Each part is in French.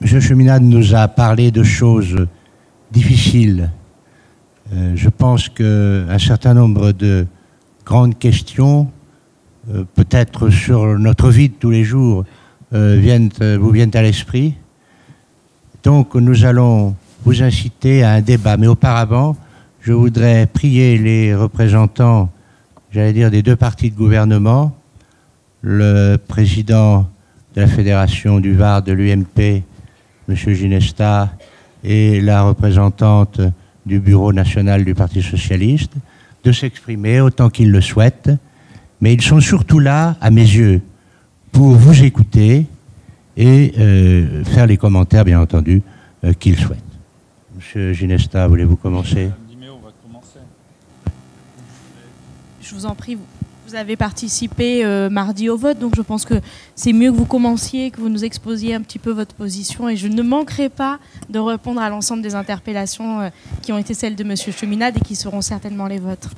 M. Cheminade nous a parlé de choses difficiles. Je pense qu'un certain nombre de grandes questions, peut-être sur notre vie de tous les jours, vous viennent à l'esprit. Donc nous allons vous inciter à un débat. Mais auparavant, je voudrais prier les représentants, j'allais dire, des deux partis de gouvernement, le président de la Fédération du Var de l'UMP, M. Ginesta, et la représentante du Bureau national du Parti socialiste, de s'exprimer autant qu'ils le souhaitent. Mais ils sont surtout là, à mes yeux, pour vous écouter et faire les commentaires, bien entendu, qu'ils souhaitent. Monsieur Ginesta, voulez-vous commencer ? Je vous en prie, vous avez participé mardi au vote, donc je pense que c'est mieux que vous commenciez, que vous nous exposiez un petit peu votre position, et je ne manquerai pas de répondre à l'ensemble des interpellations qui ont été celles de M. Cheminade et qui seront certainement les vôtres.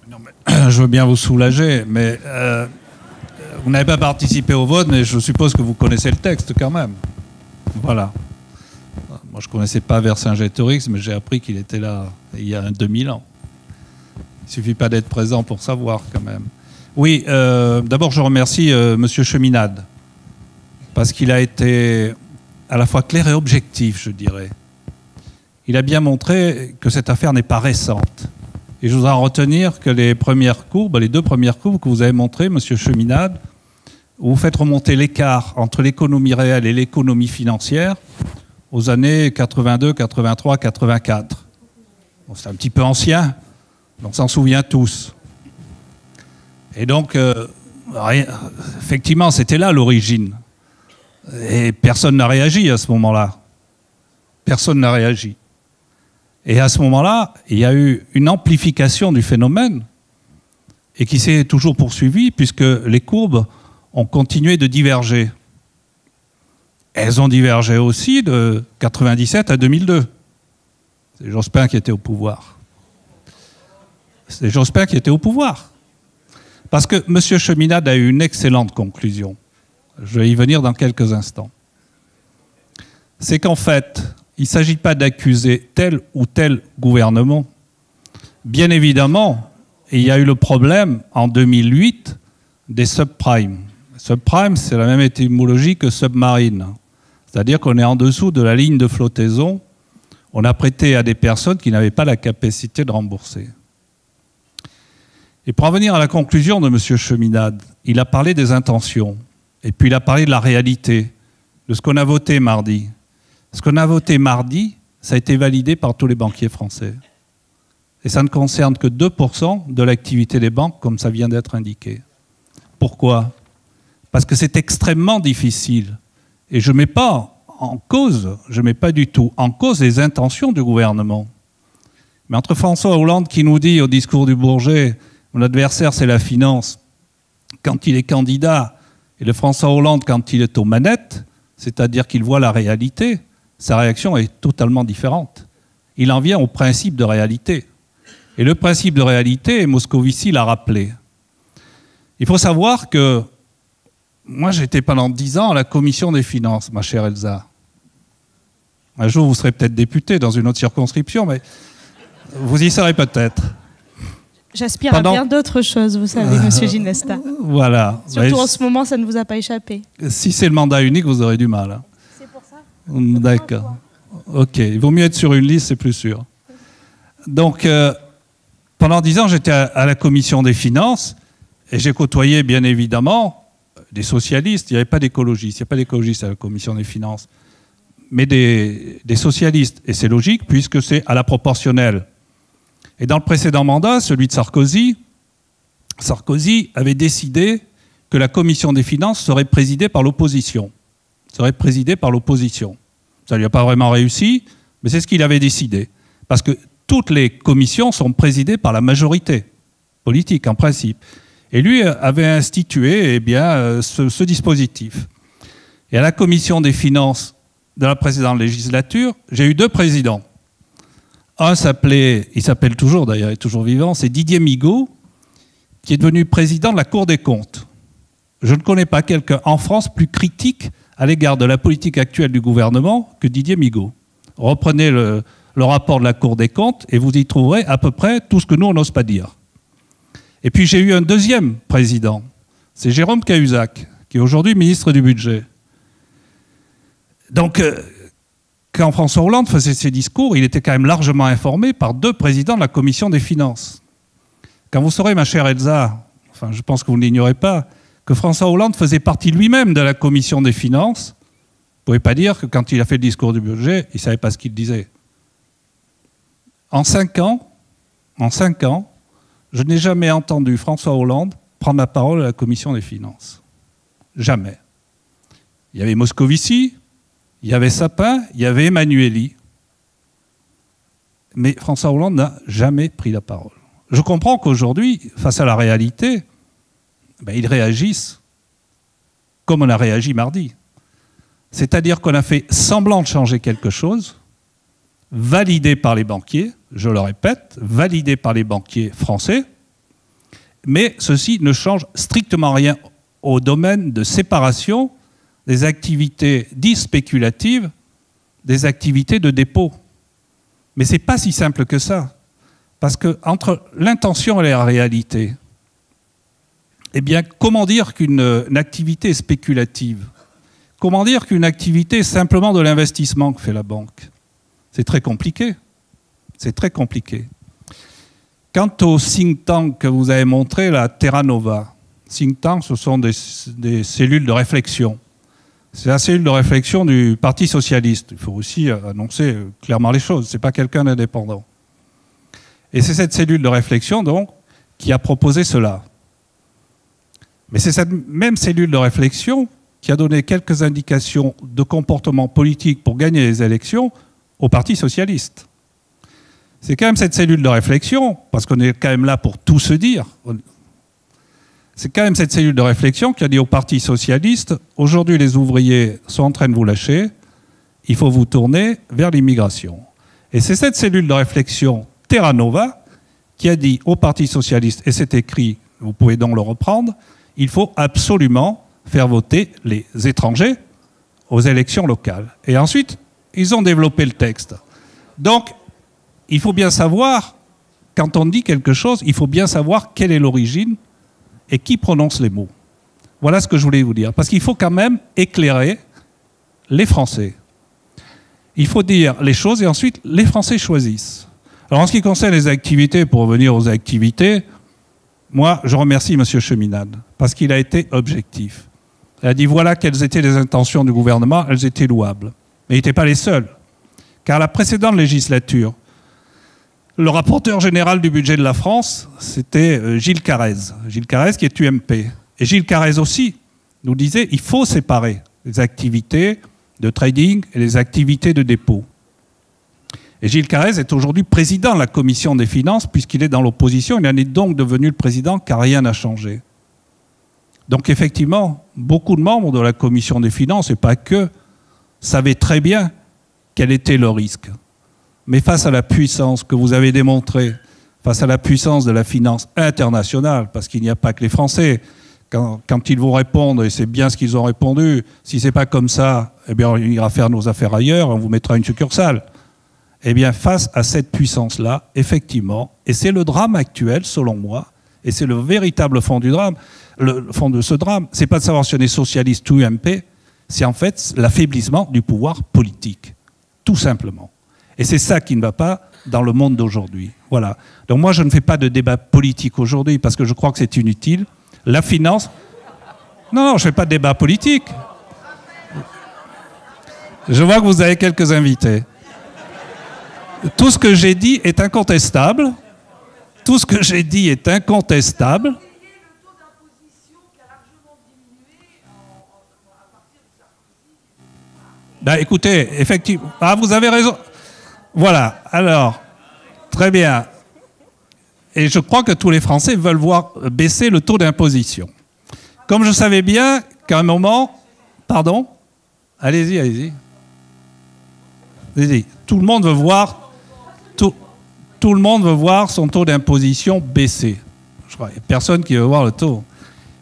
Non, mais, je veux bien vous soulager, mais vous n'avez pas participé au vote, mais je suppose que vous connaissez le texte quand même. Voilà. Moi, je ne connaissais pas Vercingétorix, mais j'ai appris qu'il était là il y a 2000 ans. Il ne suffit pas d'être présent pour savoir quand même. Oui, d'abord je remercie M. Cheminade, parce qu'il a été à la fois clair et objectif, je dirais. Il a bien montré que cette affaire n'est pas récente. Et je voudrais en retenir que les premières courbes, les deux premières courbes que vous avez montrées, M. Cheminade, où vous faites remonter l'écart entre l'économie réelle et l'économie financière aux années 82, 83, 84. Bon, c'est un petit peu ancien, on s'en souvient tous. Et donc, effectivement, c'était là l'origine. Et personne n'a réagi à ce moment-là. Personne n'a réagi. Et à ce moment-là, il y a eu une amplification du phénomène et qui s'est toujours poursuivie puisque les courbes ont continué de diverger. Elles ont divergé aussi de 97 à 2002. C'est Jospin qui était au pouvoir. C'est Jospin qui était au pouvoir. Parce que M. Cheminade a eu une excellente conclusion. Je vais y venir dans quelques instants. C'est qu'en fait, il ne s'agit pas d'accuser tel ou tel gouvernement. Bien évidemment, il y a eu le problème en 2008 des subprimes. Subprime, c'est la même étymologie que submarine. C'est-à-dire qu'on est en dessous de la ligne de flottaison. On a prêté à des personnes qui n'avaient pas la capacité de rembourser. Et pour en venir à la conclusion de M. Cheminade, il a parlé des intentions. Et puis il a parlé de la réalité, de ce qu'on a voté mardi. Ce qu'on a voté mardi, ça a été validé par tous les banquiers français. Et ça ne concerne que 2% de l'activité des banques, comme ça vient d'être indiqué. Pourquoi ? Parce que c'est extrêmement difficile. Et je ne mets pas en cause, je ne mets pas du tout en cause les intentions du gouvernement. Mais entre François Hollande qui nous dit au discours du Bourget, mon adversaire c'est la finance, quand il est candidat, et le François Hollande quand il est aux manettes, c'est-à-dire qu'il voit la réalité, sa réaction est totalement différente. Il en vient au principe de réalité. Et le principe de réalité, Moscovici l'a rappelé. Il faut savoir que moi, j'étais pendant 10 ans à la commission des finances, ma chère Elsa. Un jour, vous serez peut-être député dans une autre circonscription, mais vous y serez peut-être. J'aspire à bien d'autres choses, vous savez, monsieur Ginesta. Voilà. Surtout en ce moment, ça ne vous a pas échappé. Si c'est le mandat unique, vous aurez du mal. Hein. C'est pour ça ? D'accord. Ok, il vaut mieux être sur une liste, c'est plus sûr. Donc, pendant 10 ans, j'étais à la commission des finances et j'ai côtoyé, bien évidemment, des socialistes. Il n'y avait pas d'écologistes. Il n'y a pas d'écologistes à la commission des finances. Mais des socialistes. Et c'est logique, puisque c'est à la proportionnelle. Et dans le précédent mandat, celui de Sarkozy avait décidé que la commission des finances serait présidée par l'opposition. Ça ne lui a pas vraiment réussi, mais c'est ce qu'il avait décidé. Parce que toutes les commissions sont présidées par la majorité politique, en principe. Et lui avait institué ce dispositif. Et à la commission des finances de la précédente législature, j'ai eu 2 présidents. Un il s'appelle toujours d'ailleurs, il est toujours vivant, c'est Didier Migaud, qui est devenu président de la Cour des comptes. Je ne connais pas quelqu'un en France plus critique à l'égard de la politique actuelle du gouvernement que Didier Migaud. Reprenez le rapport de la Cour des comptes et vous y trouverez à peu près tout ce que nous, on n'ose pas dire. Et puis j'ai eu un deuxième président, c'est Jérôme Cahuzac, qui est aujourd'hui ministre du Budget. Donc, quand François Hollande faisait ses discours, il était quand même largement informé par 2 présidents de la Commission des Finances. Quand vous saurez, ma chère Elsa, enfin je pense que vous ne l'ignorez pas, que François Hollande faisait partie lui-même de la Commission des Finances, vous ne pouvez pas dire que quand il a fait le discours du budget, il ne savait pas ce qu'il disait. En 5 ans, je n'ai jamais entendu François Hollande prendre la parole à la Commission des Finances. Jamais. Il y avait Moscovici, il y avait Sapin, il y avait Emmanuelli. Mais François Hollande n'a jamais pris la parole. Je comprends qu'aujourd'hui, face à la réalité, ils réagissent comme on a réagi mardi. C'est-à-dire qu'on a fait semblant de changer quelque chose, validé par les banquiers, je le répète, validé par les banquiers français, mais ceci ne change strictement rien au domaine de séparation des activités dites spéculatives des activités de dépôt. Mais ce n'est pas si simple que ça. Parce que entre l'intention et la réalité, eh bien, comment dire qu'une activité est spéculative? Comment dire qu'une activité est simplement de l'investissement que fait la banque? C'est très compliqué. C'est très compliqué. Quant au think tank que vous avez montré, la Terra Nova, think tank, ce sont des cellules de réflexion. C'est la cellule de réflexion du Parti socialiste. Il faut aussi annoncer clairement les choses. Ce n'est pas quelqu'un d'indépendant. Et c'est cette cellule de réflexion, donc, qui a proposé cela. Mais c'est cette même cellule de réflexion qui a donné quelques indications de comportement politique pour gagner les élections au Parti socialiste. C'est quand même cette cellule de réflexion, parce qu'on est quand même là pour tout se dire, c'est quand même cette cellule de réflexion qui a dit au Parti socialiste, aujourd'hui les ouvriers sont en train de vous lâcher, il faut vous tourner vers l'immigration. Et c'est cette cellule de réflexion Terra Nova qui a dit au Parti socialiste, et c'est écrit, vous pouvez donc le reprendre, il faut absolument faire voter les étrangers aux élections locales. Et ensuite, ils ont développé le texte. Donc, il faut bien savoir, quand on dit quelque chose, il faut bien savoir quelle est l'origine et qui prononce les mots. Voilà ce que je voulais vous dire. Parce qu'il faut quand même éclairer les Français. Il faut dire les choses et ensuite les Français choisissent. Alors en ce qui concerne les activités, pour revenir aux activités, moi je remercie M. Cheminade parce qu'il a été objectif. Il a dit voilà quelles étaient les intentions du gouvernement, elles étaient louables. Mais il n'était pas les seuls. Car la précédente législature, le rapporteur général du budget de la France, c'était Gilles Carrez. Gilles Carrez qui est UMP. Et Gilles Carrez aussi nous disait il faut séparer les activités de trading et les activités de dépôt. Et Gilles Carrez est aujourd'hui président de la Commission des finances, puisqu'il est dans l'opposition. Il en est donc devenu le président, car rien n'a changé. Donc effectivement, beaucoup de membres de la Commission des finances, et pas que, savaient très bien quel était le risque. Mais face à la puissance que vous avez démontrée, face à la puissance de la finance internationale, parce qu'il n'y a pas que les Français, quand ils vont répondre, et c'est bien ce qu'ils ont répondu, si ce n'est pas comme ça, eh bien on ira faire nos affaires ailleurs, on vous mettra une succursale. Eh bien, face à cette puissance-là, effectivement, et c'est le drame actuel, selon moi, et c'est le véritable fond du drame, le fond de ce drame, c'est pas de savoir si on est socialiste ou UMP, c'est en fait l'affaiblissement du pouvoir politique, tout simplement. Et c'est ça qui ne va pas dans le monde d'aujourd'hui. Voilà. Donc moi, je ne fais pas de débat politique aujourd'hui, parce que je crois que c'est inutile. La finance... Non, je ne fais pas de débat politique. Je vois que vous avez quelques invités. Tout ce que j'ai dit est incontestable. Tout ce que j'ai dit est incontestable. Ben, écoutez, effectivement... Ah, vous avez raison. Voilà. Alors, très bien. Et je crois que tous les Français veulent voir baisser le taux d'imposition. Comme je savais bien qu'à un moment... Pardon ? Allez-y, allez-y. Allez-y. Tout le monde veut voir... Tout le monde veut voir son taux d'imposition baisser. Je crois qu'il n'y a personne qui veut voir le taux.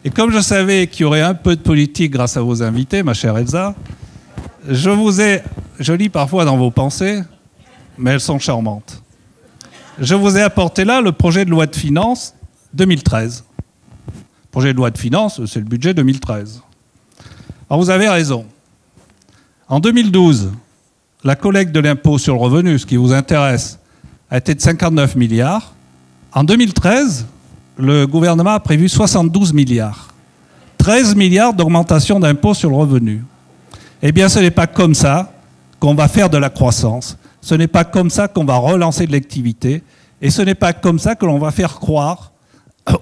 Et comme je savais qu'il y aurait un peu de politique grâce à vos invités, ma chère Elsa, je lis parfois dans vos pensées, mais elles sont charmantes. Je vous ai apporté là le projet de loi de finances 2013. Le projet de loi de finances, c'est le budget 2013. Alors vous avez raison. En 2012, la collecte de l'impôt sur le revenu, ce qui vous intéresse, a été de 59 milliards. En 2013, le gouvernement a prévu 72 milliards. 13 milliards d'augmentation d'impôt sur le revenu. Eh bien, ce n'est pas comme ça qu'on va faire de la croissance. Ce n'est pas comme ça qu'on va relancer de l'activité. Et ce n'est pas comme ça que l'on va faire croire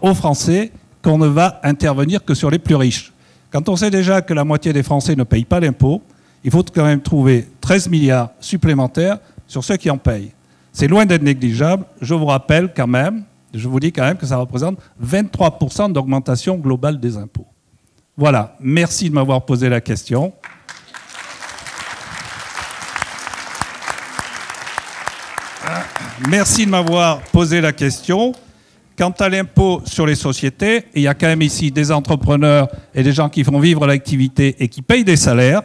aux Français qu'on ne va intervenir que sur les plus riches. Quand on sait déjà que la moitié des Français ne payent pas l'impôt, il faut quand même trouver 13 milliards supplémentaires sur ceux qui en payent. C'est loin d'être négligeable. Je vous rappelle quand même, je vous dis quand même que ça représente 23% d'augmentation globale des impôts. Voilà, merci de m'avoir posé la question. Merci de m'avoir posé la question. Quant à l'impôt sur les sociétés, il y a quand même ici des entrepreneurs et des gens qui font vivre l'activité et qui payent des salaires.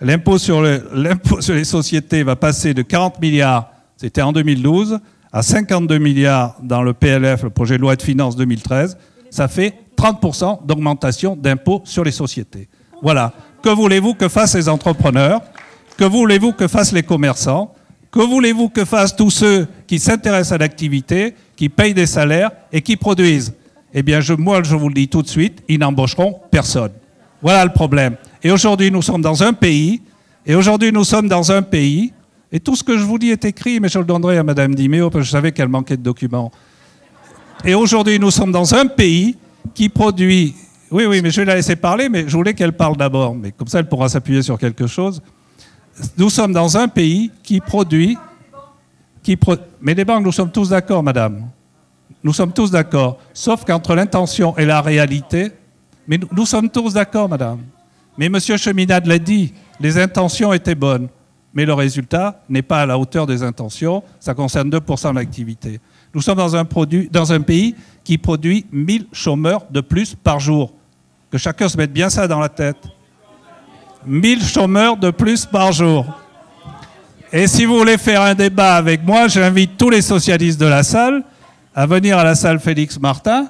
L'impôt sur les sociétés va passer de 40 milliards, c'était en 2012, à 52 milliards dans le PLF, le projet de loi de finances 2013. Ça fait 30% d'augmentation d'impôt sur les sociétés. Voilà. Que voulez-vous que fassent les entrepreneurs? Que voulez-vous que fassent les commerçants? Que voulez-vous que fassent tous ceux qui s'intéressent à l'activité, qui payent des salaires et qui produisent? Eh bien, moi, je vous le dis tout de suite, ils n'embaucheront personne. Voilà le problème. Et aujourd'hui, nous sommes dans un pays, et tout ce que je vous dis est écrit, mais je le donnerai à Madame Dimeo, parce que je savais qu'elle manquait de documents. Et aujourd'hui, nous sommes dans un pays qui produit... Oui, mais je vais la laisser parler, mais je voulais qu'elle parle d'abord, mais comme ça, elle pourra s'appuyer sur quelque chose. Nous sommes dans un pays qui produit... Mais les banques, nous sommes tous d'accord, madame. Nous sommes tous d'accord. Sauf qu'entre l'intention et la réalité... Mais nous sommes tous d'accord, madame. Mais M. Cheminade l'a dit, les intentions étaient bonnes. Mais le résultat n'est pas à la hauteur des intentions. Ça concerne 2% de l'activité. Nous sommes dans un pays qui produit 1000 chômeurs de plus par jour. Que chacun se mette bien ça dans la tête. 1000 chômeurs de plus par jour. Et si vous voulez faire un débat avec moi, j'invite tous les socialistes de la salle à venir à la salle Félix Martin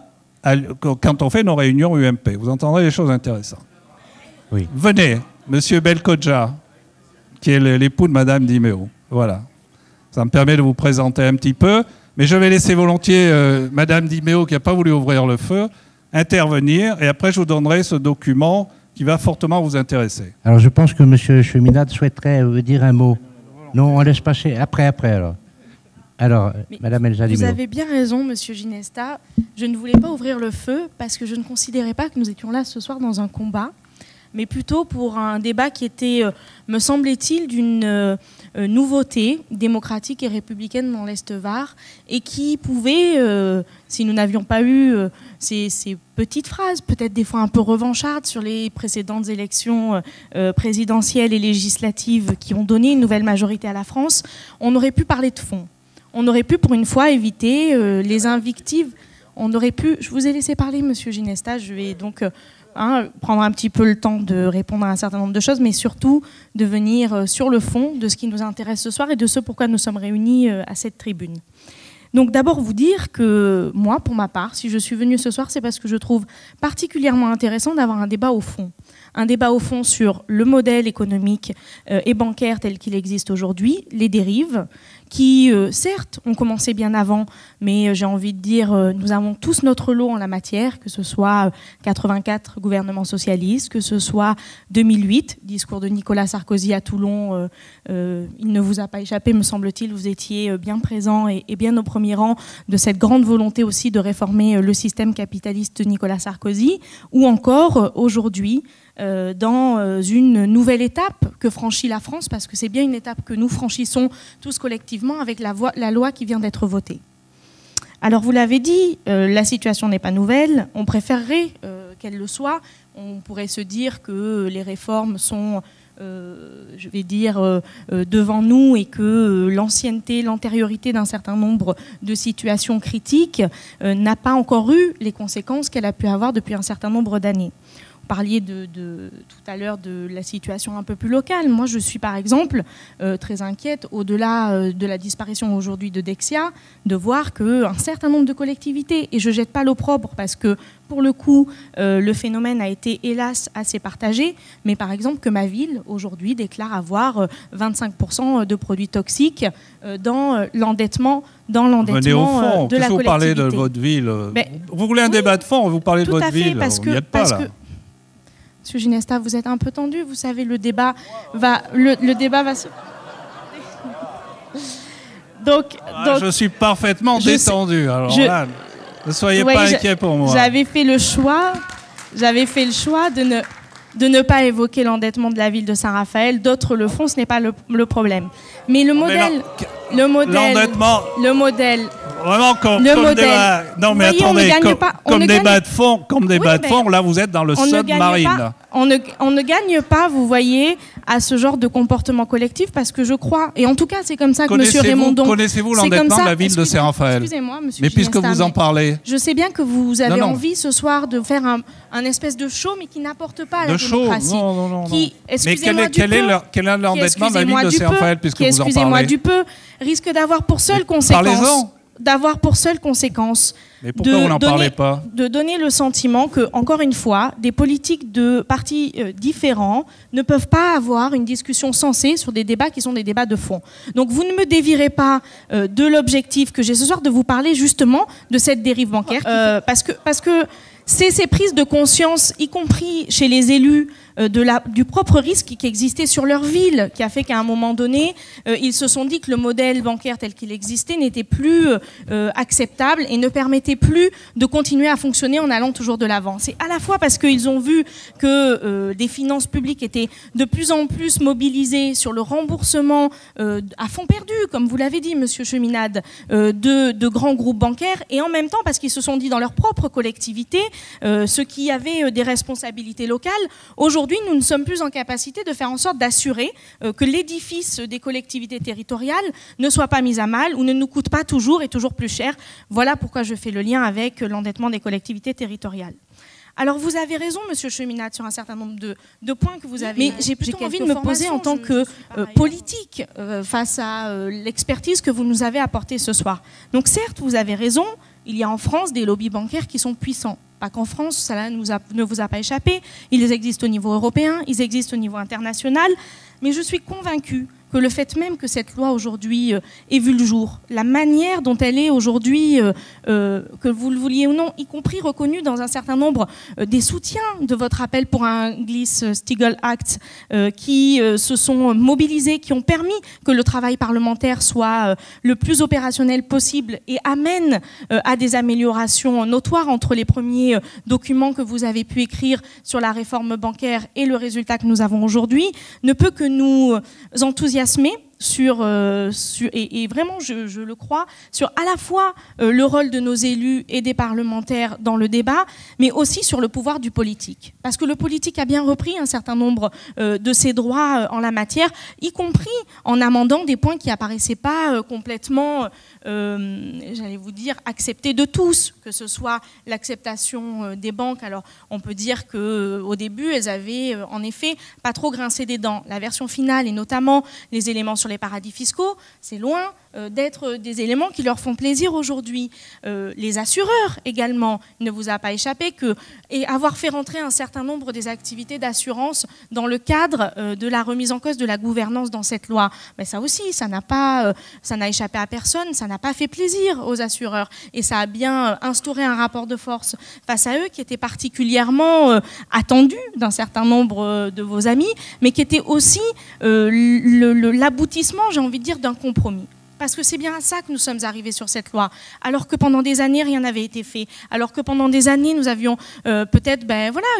quand on fait nos réunions UMP. Vous entendrez des choses intéressantes. Oui. Venez, Monsieur Belkodja, qui est l'époux de Madame Dimeo. Voilà. Ça me permet de vous présenter un petit peu. Mais je vais laisser volontiers Madame Dimeo, qui n'a pas voulu ouvrir le feu, intervenir. Et après, je vous donnerai ce document qui va fortement vous intéresser. Alors, je pense que M. Cheminade souhaiterait dire un mot. Non, on laisse passer. Après, alors. Alors, Madame Elsa Dimeo. Vous avez bien raison, Monsieur Ginesta. Je ne voulais pas ouvrir le feu parce que je ne considérais pas que nous étions là ce soir dans un combat, mais plutôt pour un débat qui était, me semblait-il, d'une nouveauté démocratique et républicaine dans l'Est Var, et qui pouvait, si nous n'avions pas eu ces petites phrases, peut-être des fois un peu revanchardes sur les précédentes élections présidentielles et législatives qui ont donné une nouvelle majorité à la France, on aurait pu parler de fond. On aurait pu, pour une fois, éviter les invectives. On aurait pu... Je vous ai laissé parler, Monsieur Ginesta. Je vais donc prendre un petit peu le temps de répondre à un certain nombre de choses, mais surtout de venir sur le fond de ce qui nous intéresse ce soir et de ce pourquoi nous sommes réunis à cette tribune. Donc d'abord vous dire que moi, pour ma part, si je suis venue ce soir, c'est parce que je trouve particulièrement intéressant d'avoir un débat au fond. Un débat au fond sur le modèle économique et bancaire tel qu'il existe aujourd'hui, les dérives, qui, certes, ont commencé bien avant, mais j'ai envie de dire, nous avons tous notre lot en la matière, que ce soit 84 gouvernements socialistes, que ce soit 2008, discours de Nicolas Sarkozy à Toulon, il ne vous a pas échappé, me semble-t-il, vous étiez bien présent et bien au premier rang de cette grande volonté aussi de réformer le système capitaliste de Nicolas Sarkozy, ou encore aujourd'hui, dans une nouvelle étape que franchit la France, parce que c'est bien une étape que nous franchissons tous collectivement avec la loi qui vient d'être votée. Alors vous l'avez dit, la situation n'est pas nouvelle, on préférerait qu'elle le soit. On pourrait se dire que les réformes sont je vais dire, devant nous et que l'ancienneté, l'antériorité d'un certain nombre de situations critiques n'a pas encore eu les conséquences qu'elle a pu avoir depuis un certain nombre d'années. Vous parliez tout à l'heure de la situation un peu plus locale. Moi, je suis par exemple très inquiète, au-delà de la disparition aujourd'hui de Dexia, de voir qu'un certain nombre de collectivités, et je ne jette pas l'opprobre parce que pour le coup, le phénomène a été hélas assez partagé, mais par exemple que ma ville aujourd'hui déclare avoir 25% de produits toxiques dans l'endettement de la collectivité. Vous parlez de votre ville. Vous voulez un débat de fond, vous parlez de votre ville. Parce que Monsieur Ginesta, vous êtes un peu tendu, vous savez, le débat va se... donc, je suis parfaitement détendu. Alors là, ne soyez pas inquiet pour moi. J'avais fait le choix de ne pas évoquer l'endettement de la ville de Saint-Raphaël. D'autres le font, ce n'est pas le problème. Mais le modèle... L'endettement... Le modèle... Vraiment, comme débat... Non, mais attendez, comme débat de fond, là, vous êtes dans le submarine. On ne gagne pas, vous voyez, à ce genre de comportement collectif, parce que je crois, et en tout cas, c'est comme ça que M. Raymondon... Connaissez-vous l'endettement de la ville de Saint-Raphaël? Excusez-moi, M. Mais puisque vous en parlez... Je sais bien que vous avez envie, ce soir, de faire un espèce de show, mais qui n'apporte pas à la démocratie. Non. Mais quel est l'endettement de la ville de Saint-Raphaël, puisque vous en parlez? Excusez-moi du peu, risque d'avoir pour seule conséquence... Mais pourquoi vous n'en parlez pas? De donner le sentiment que, encore une fois, des politiques de partis différents ne peuvent pas avoir une discussion sensée sur des débats qui sont des débats de fond. Donc vous ne me dévirez pas de l'objectif que j'ai ce soir de vous parler justement de cette dérive bancaire, parce que c'est ces prises de conscience, y compris chez les élus, du propre risque qui existait sur leur ville, qui a fait qu'à un moment donné, ils se sont dit que le modèle bancaire tel qu'il existait n'était plus acceptable et ne permettait plus de continuer à fonctionner en allant toujours de l'avant. C'est à la fois parce qu'ils ont vu que des finances publiques étaient de plus en plus mobilisées sur le remboursement à fonds perdus, comme vous l'avez dit, Monsieur Cheminade, de grands groupes bancaires, et en même temps parce qu'ils se sont dit dans leur propre collectivité, ceux qui avaient des responsabilités locales, aujourd'hui nous ne sommes plus en capacité de faire en sorte d'assurer que l'édifice des collectivités territoriales ne soit pas mis à mal ou ne nous coûte pas toujours et toujours plus cher. Voilà pourquoi je fais le lien avec l'endettement des collectivités territoriales. Alors vous avez raison, Monsieur Cheminade, sur un certain nombre de points que vous avez. Mais j'ai plutôt envie de me poser en tant que politique face à l'expertise que vous nous avez apportée ce soir. Donc certes, vous avez raison, il y a en France des lobbies bancaires qui sont puissants. Pas qu'en France, cela ne vous a pas échappé. Ils existent au niveau européen, ils existent au niveau international. Mais je suis convaincue que le fait même que cette loi aujourd'hui ait vu le jour, la manière dont elle est aujourd'hui, que vous le vouliez ou non, y compris reconnue dans un certain nombre des soutiens de votre appel pour un Glass-Steagall Act, qui se sont mobilisés, qui ont permis que le travail parlementaire soit le plus opérationnel possible et amène à des améliorations notoires entre les premiers documents que vous avez pu écrire sur la réforme bancaire et le résultat que nous avons aujourd'hui, ne peut que nous enthousiasmer et vraiment, je le crois, sur à la fois le rôle de nos élus et des parlementaires dans le débat, mais aussi sur le pouvoir du politique. Parce que le politique a bien repris un certain nombre de ses droits en la matière, y compris en amendant des points qui apparaissaient pas complètement, j'allais vous dire, acceptés de tous, que ce soit l'acceptation des banques. Alors, on peut dire qu'au début, elles avaient en effet pas trop grincé des dents. La version finale, et notamment les éléments sur les paradis fiscaux, c'est loin d'être des éléments qui leur font plaisir aujourd'hui. Les assureurs également, il ne vous a pas échappé et avoir fait rentrer un certain nombre des activités d'assurance dans le cadre de la remise en cause de la gouvernance dans cette loi. Mais ça aussi, ça n'a échappé à personne, ça n'a pas fait plaisir aux assureurs et ça a bien instauré un rapport de force face à eux qui était particulièrement attendu d'un certain nombre de vos amis, mais qui était aussi l'aboutissement, j'ai envie de dire, d'un compromis. Parce que c'est bien à ça que nous sommes arrivés sur cette loi. Alors que pendant des années, rien n'avait été fait. Alors que pendant des années, nous avions peut-être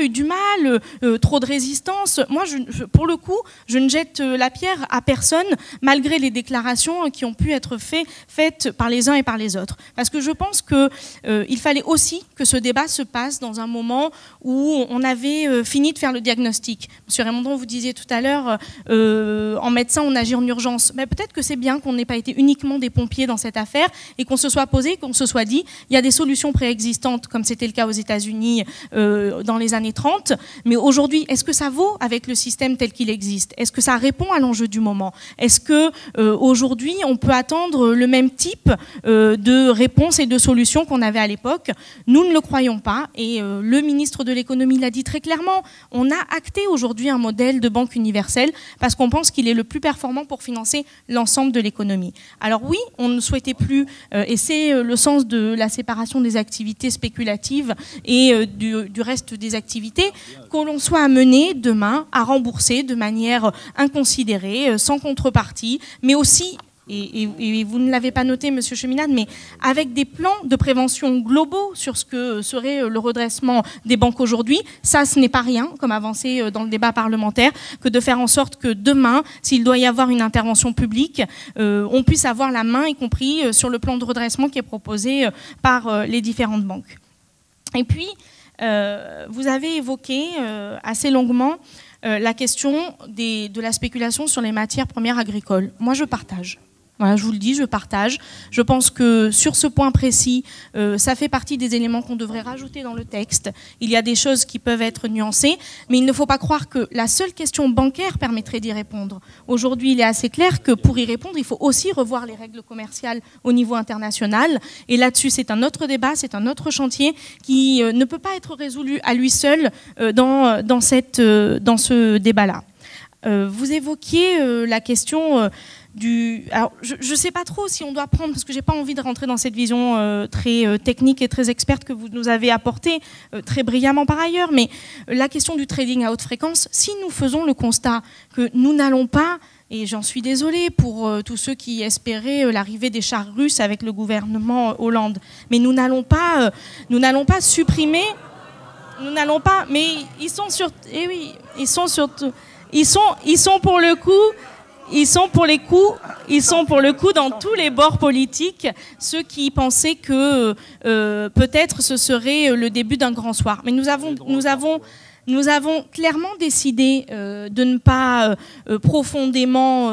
eu du mal, trop de résistance. Moi, pour le coup, je ne jette la pierre à personne, malgré les déclarations qui ont pu être faites par les uns et par les autres. Parce que je pense qu'il fallait aussi que ce débat se passe dans un moment où on avait fini de faire le diagnostic. Monsieur Raymondon, vous disiez tout à l'heure, en médecin, on agit en urgence. Mais peut-être que c'est bien qu'on n'ait pas été uniquement des pompiers dans cette affaire et qu'on se soit posé, qu'on se soit dit, il y a des solutions préexistantes, comme c'était le cas aux États-Unis dans les années 30. Mais aujourd'hui, est-ce que ça vaut avec le système tel qu'il existe? Est-ce que ça répond à l'enjeu du moment? Est-ce que aujourd'hui, on peut attendre le même type de réponse et de solutions qu'on avait à l'époque? Nous ne le croyons pas. Et le ministre de l'économie l'a dit très clairement. On a acté aujourd'hui un modèle de banque universelle parce qu'on pense qu'il est le plus performant pour financer l'ensemble de l'économie. Alors oui, on ne souhaitait plus, et c'est le sens de la séparation des activités spéculatives et du reste des activités, que l'on soit amené demain à rembourser de manière inconsidérée, sans contrepartie, mais aussi, et vous ne l'avez pas noté, Monsieur Cheminade, mais avec des plans de prévention globaux sur ce que serait le redressement des banques aujourd'hui. Ça, ce n'est pas rien, comme avancé dans le débat parlementaire, que de faire en sorte que demain, s'il doit y avoir une intervention publique, on puisse avoir la main, y compris sur le plan de redressement qui est proposé par les différentes banques. Et puis, vous avez évoqué assez longuement la question de la spéculation sur les matières premières agricoles. Moi, je partage. Voilà, je vous le dis, je partage. Je pense que sur ce point précis, ça fait partie des éléments qu'on devrait rajouter dans le texte. Il y a des choses qui peuvent être nuancées, mais il ne faut pas croire que la seule question bancaire permettrait d'y répondre. Aujourd'hui, il est assez clair que pour y répondre, il faut aussi revoir les règles commerciales au niveau international. Et là-dessus, c'est un autre débat, c'est un autre chantier qui ne peut pas être résolu à lui seul dans ce débat-là. Vous évoquiez la question... Alors, je ne sais pas trop si on doit prendre, parce que je n'ai pas envie de rentrer dans cette vision très technique et très experte que vous nous avez apportée, très brillamment par ailleurs, mais la question du trading à haute fréquence, si nous faisons le constat que nous n'allons pas, et j'en suis désolée pour tous ceux qui espéraient l'arrivée des chars russes avec le gouvernement Hollande, mais nous n'allons pas supprimer, nous n'allons pas, mais ils sont sur... Eh oui, ils sont pour le coup... Ils sont pour le coup dans tous les bords politiques, ceux qui pensaient que peut-être ce serait le début d'un grand soir. Mais nous avons clairement décidé de ne pas profondément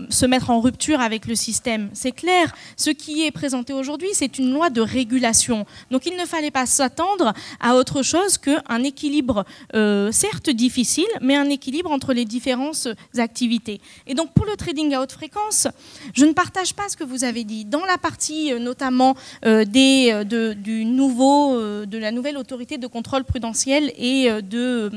se mettre en rupture avec le système. C'est clair, ce qui est présenté aujourd'hui, c'est une loi de régulation. Donc il ne fallait pas s'attendre à autre chose qu'un équilibre, certes difficile, mais un équilibre entre les différentes activités. Et donc pour le trading à haute fréquence, je ne partage pas ce que vous avez dit. Dans la partie notamment de la nouvelle autorité de contrôle prudentiel et de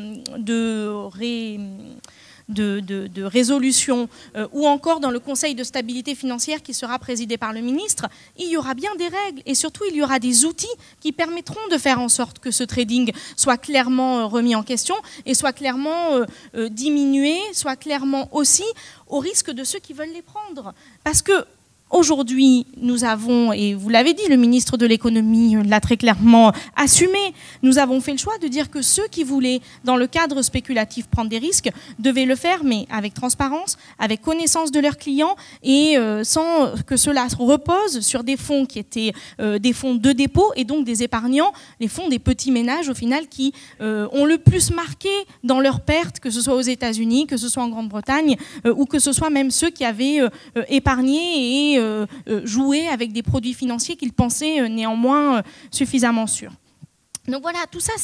résolution, ou encore dans le Conseil de stabilité financière qui sera présidé par le ministre, il y aura bien des règles et surtout il y aura des outils qui permettront de faire en sorte que ce trading soit clairement remis en question et soit clairement diminué, soit clairement aussi au risque de ceux qui veulent les prendre. Parce que aujourd'hui, nous avons, et vous l'avez dit, le ministre de l'économie l'a très clairement assumé, nous avons fait le choix de dire que ceux qui voulaient, dans le cadre spéculatif, prendre des risques, devaient le faire, mais avec transparence, avec connaissance de leurs clients et sans que cela repose sur des fonds qui étaient des fonds de dépôt et donc des épargnants, les fonds des petits ménages au final qui ont le plus marqué dans leurs pertes, que ce soit aux États-Unis, que ce soit en Grande-Bretagne ou que ce soit même ceux qui avaient épargné et jouer avec des produits financiers qu'ils pensaient néanmoins suffisamment sûrs. Donc voilà, tout ça,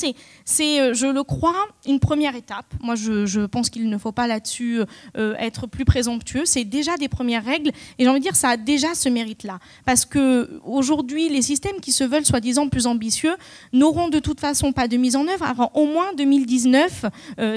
c'est, je le crois, une première étape. Moi, je pense qu'il ne faut pas là-dessus être plus présomptueux. C'est déjà des premières règles. Et j'ai envie de dire, ça a déjà ce mérite-là. Parce qu'aujourd'hui, les systèmes qui se veulent soi-disant plus ambitieux n'auront de toute façon pas de mise en œuvre avant au moins 2019,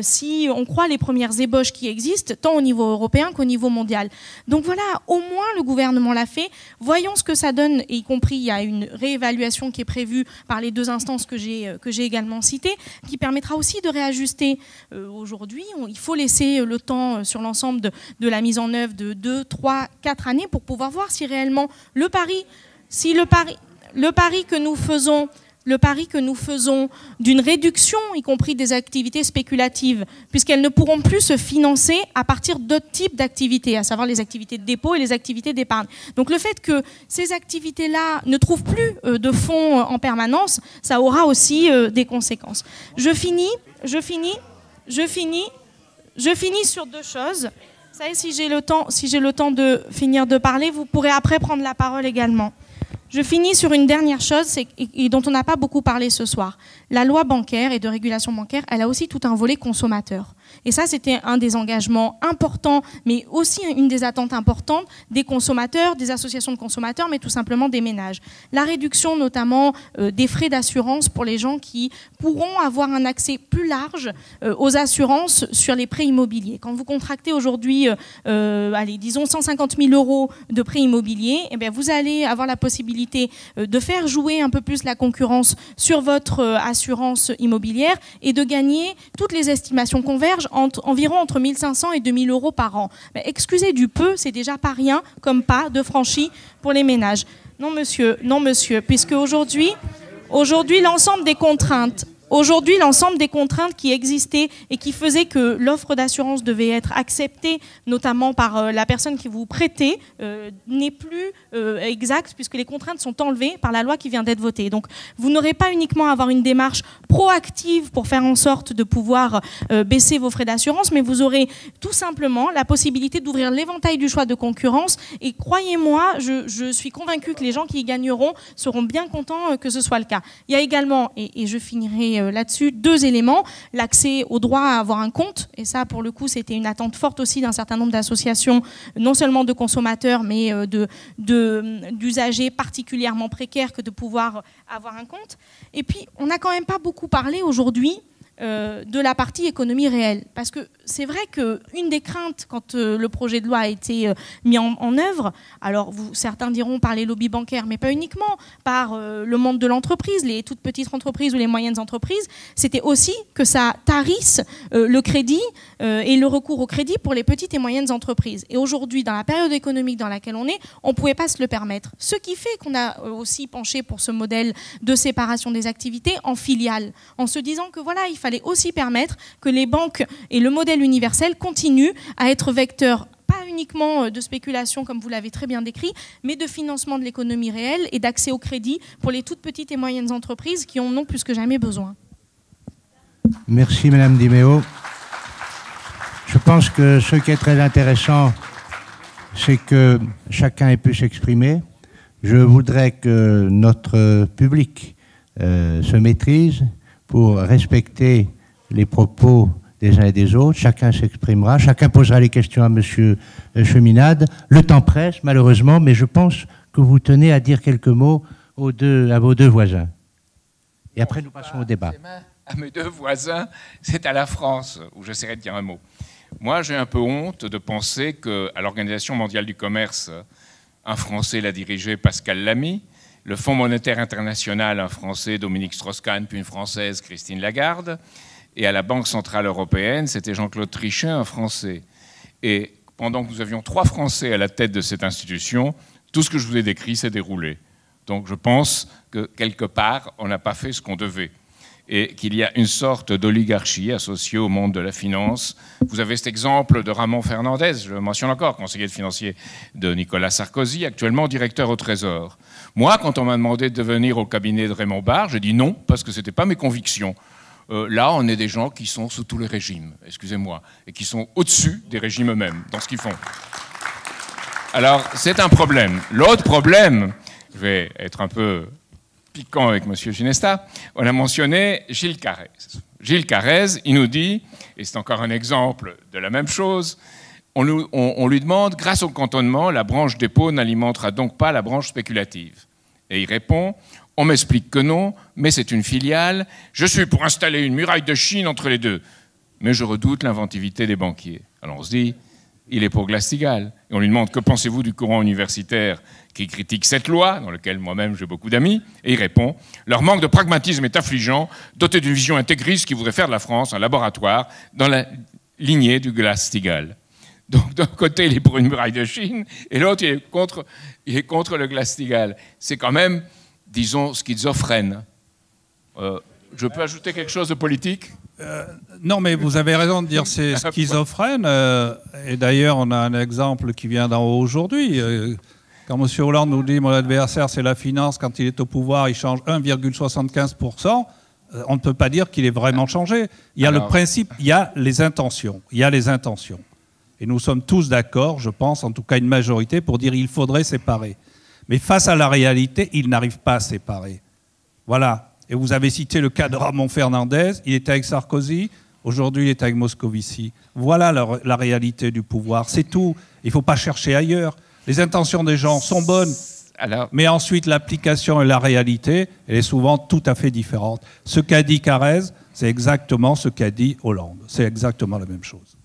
si on croit les premières ébauches qui existent, tant au niveau européen qu'au niveau mondial. Donc voilà, au moins le gouvernement l'a fait. Voyons ce que ça donne, et y compris, il y a une réévaluation qui est prévue par les deux instances que j'ai j'ai également cité, qui permettra aussi de réajuster. Aujourd'hui, il faut laisser le temps sur l'ensemble de la mise en œuvre de 2, 3, 4 années pour pouvoir voir si réellement le pari que nous faisons d'une réduction, y compris des activités spéculatives, puisqu'elles ne pourront plus se financer à partir d'autres types d'activités, à savoir les activités de dépôt et les activités d'épargne. Donc le fait que ces activités-là ne trouvent plus de fonds en permanence, ça aura aussi des conséquences. Je finis sur 2 choses. Vous savez, si j'ai le temps de finir de parler, vous pourrez après prendre la parole également. Je finis sur une dernière chose et dont on n'a pas beaucoup parlé ce soir. La loi bancaire et de régulation bancaire, elle a aussi tout un volet consommateur. Et ça, c'était un des engagements importants, mais aussi une des attentes importantes des consommateurs, des associations de consommateurs, mais tout simplement des ménages. La réduction notamment des frais d'assurance pour les gens qui pourront avoir un accès plus large aux assurances sur les prêts immobiliers. Quand vous contractez aujourd'hui, disons 150 000 € de prêts immobiliers, eh bien, vous allez avoir la possibilité de faire jouer un peu plus la concurrence sur votre assurance immobilière et de gagner, toutes les estimations convergent, environ entre 1 500 et 2 000 € par an. Mais excusez du peu, c'est déjà pas rien comme pas de franchi pour les ménages. Non monsieur, puisque aujourd'hui l'ensemble des contraintes qui existaient et qui faisaient que l'offre d'assurance devait être acceptée, notamment par la personne qui vous prêtait, n'est plus exacte puisque les contraintes sont enlevées par la loi qui vient d'être votée. Donc vous n'aurez pas uniquement à avoir une démarche proactive pour faire en sorte de pouvoir baisser vos frais d'assurance, mais vous aurez tout simplement la possibilité d'ouvrir l'éventail du choix de concurrence. Et croyez-moi, je suis convaincue que les gens qui y gagneront seront bien contents que ce soit le cas. Il y a également, et je finirai là-dessus, 2 éléments. L'accès au droit à avoir un compte, et ça pour le coup c'était une attente forte aussi d'un certain nombre d'associations, non seulement de consommateurs mais d'usagers particulièrement précaires, que de pouvoir avoir un compte. Et puis on n'a quand même pas beaucoup parlé aujourd'hui de la partie économie réelle. Parce que c'est vrai qu'une des craintes quand le projet de loi a été mis en œuvre, alors certains diront par les lobbies bancaires, mais pas uniquement, par le monde de l'entreprise, les toutes petites entreprises ou les moyennes entreprises, c'était aussi que ça tarisse le crédit et le recours au crédit pour les petites et moyennes entreprises. Et aujourd'hui, dans la période économique dans laquelle on est, on ne pouvait pas se le permettre. Ce qui fait qu'on a aussi penché pour ce modèle de séparation des activités en filiales, en se disant que voilà, il fallait aussi permettre que les banques et le modèle universel continuent à être vecteurs pas uniquement de spéculation comme vous l'avez très bien décrit, mais de financement de l'économie réelle et d'accès au crédit pour les toutes petites et moyennes entreprises qui en ont plus que jamais besoin. Merci Madame Di Meo. Je pense que ce qui est très intéressant, c'est que chacun ait pu s'exprimer. Je voudrais que notre public se maîtrise pour respecter les propos des uns et des autres. Chacun s'exprimera, chacun posera les questions à Monsieur Cheminade. Le temps presse, malheureusement, mais je pense que vous tenez à dire quelques mots à vos 2 voisins. Et après, nous passons au débat. À mes 2 voisins, c'est à la France où j'essaierai de dire un mot. Moi, j'ai un peu honte de penser qu'à l'Organisation mondiale du commerce, un Français l'a dirigé, Pascal Lamy, le Fonds monétaire international, un Français, Dominique Strauss-Kahn, puis une Française, Christine Lagarde, et à la Banque centrale européenne, c'était Jean-Claude Trichet, un Français. Et pendant que nous avions 3 Français à la tête de cette institution, tout ce que je vous ai décrit s'est déroulé. Donc je pense que quelque part, on n'a pas fait ce qu'on devait. Et qu'il y a une sorte d'oligarchie associée au monde de la finance. Vous avez cet exemple de Ramon Fernandez, je le mentionne encore, conseiller financier de Nicolas Sarkozy, actuellement directeur au Trésor. Moi, quand on m'a demandé de venir au cabinet de Raymond Barre, j'ai dit non, parce que ce n'était pas mes convictions. Là, on est des gens qui sont sous tous les régimes, excusez-moi, et qui sont au-dessus des régimes eux-mêmes, dans ce qu'ils font. Alors, c'est un problème. L'autre problème, je vais être un peu piquant avec M. Ginesta, on a mentionné Gilles Carrez. Gilles Carrez, il nous dit, et c'est encore un exemple de la même chose, on lui demande, grâce au cantonnement, la branche dépôt n'alimentera donc pas la branche spéculative. Et il répond, on m'explique que non, mais c'est une filiale, je suis pour installer une muraille de Chine entre les deux. Mais je redoute l'inventivité des banquiers. Alors on se dit, il est pour Glass-Steagall. Et on lui demande « Que pensez-vous du courant universitaire qui critique cette loi ?» dans lequel moi-même j'ai beaucoup d'amis. Et il répond « Leur manque de pragmatisme est affligeant, doté d'une vision intégriste qui voudrait faire de la France un laboratoire dans la lignée du Glass-Steagall. » Donc d'un côté, il est pour une muraille de Chine, et l'autre, il est contre le Glass-Steagall. C'est quand même, disons, schizophrène. Je peux ajouter quelque chose de politique ? Non, mais vous avez raison de dire c'est schizophrène. Et d'ailleurs, on a un exemple qui vient d'en haut aujourd'hui. Quand M. Hollande nous dit « Mon adversaire, c'est la finance. Quand il est au pouvoir, il change 1,75%. » On ne peut pas dire qu'il est vraiment changé. Il y a le principe, il y a les intentions. Il y a les intentions. Et nous sommes tous d'accord, je pense, en tout cas une majorité, pour dire qu'il faudrait séparer. Mais face à la réalité, il n'arrive pas à séparer. Voilà. Et vous avez cité le cas de Ramon Fernandez. Il était avec Sarkozy. Aujourd'hui, il est avec Moscovici. Voilà la réalité du pouvoir. C'est tout. Il ne faut pas chercher ailleurs. Les intentions des gens sont bonnes. Mais ensuite, l'application et la réalité, elle est souvent tout à fait différente. Ce qu'a dit Carrez, c'est exactement ce qu'a dit Hollande. C'est exactement la même chose.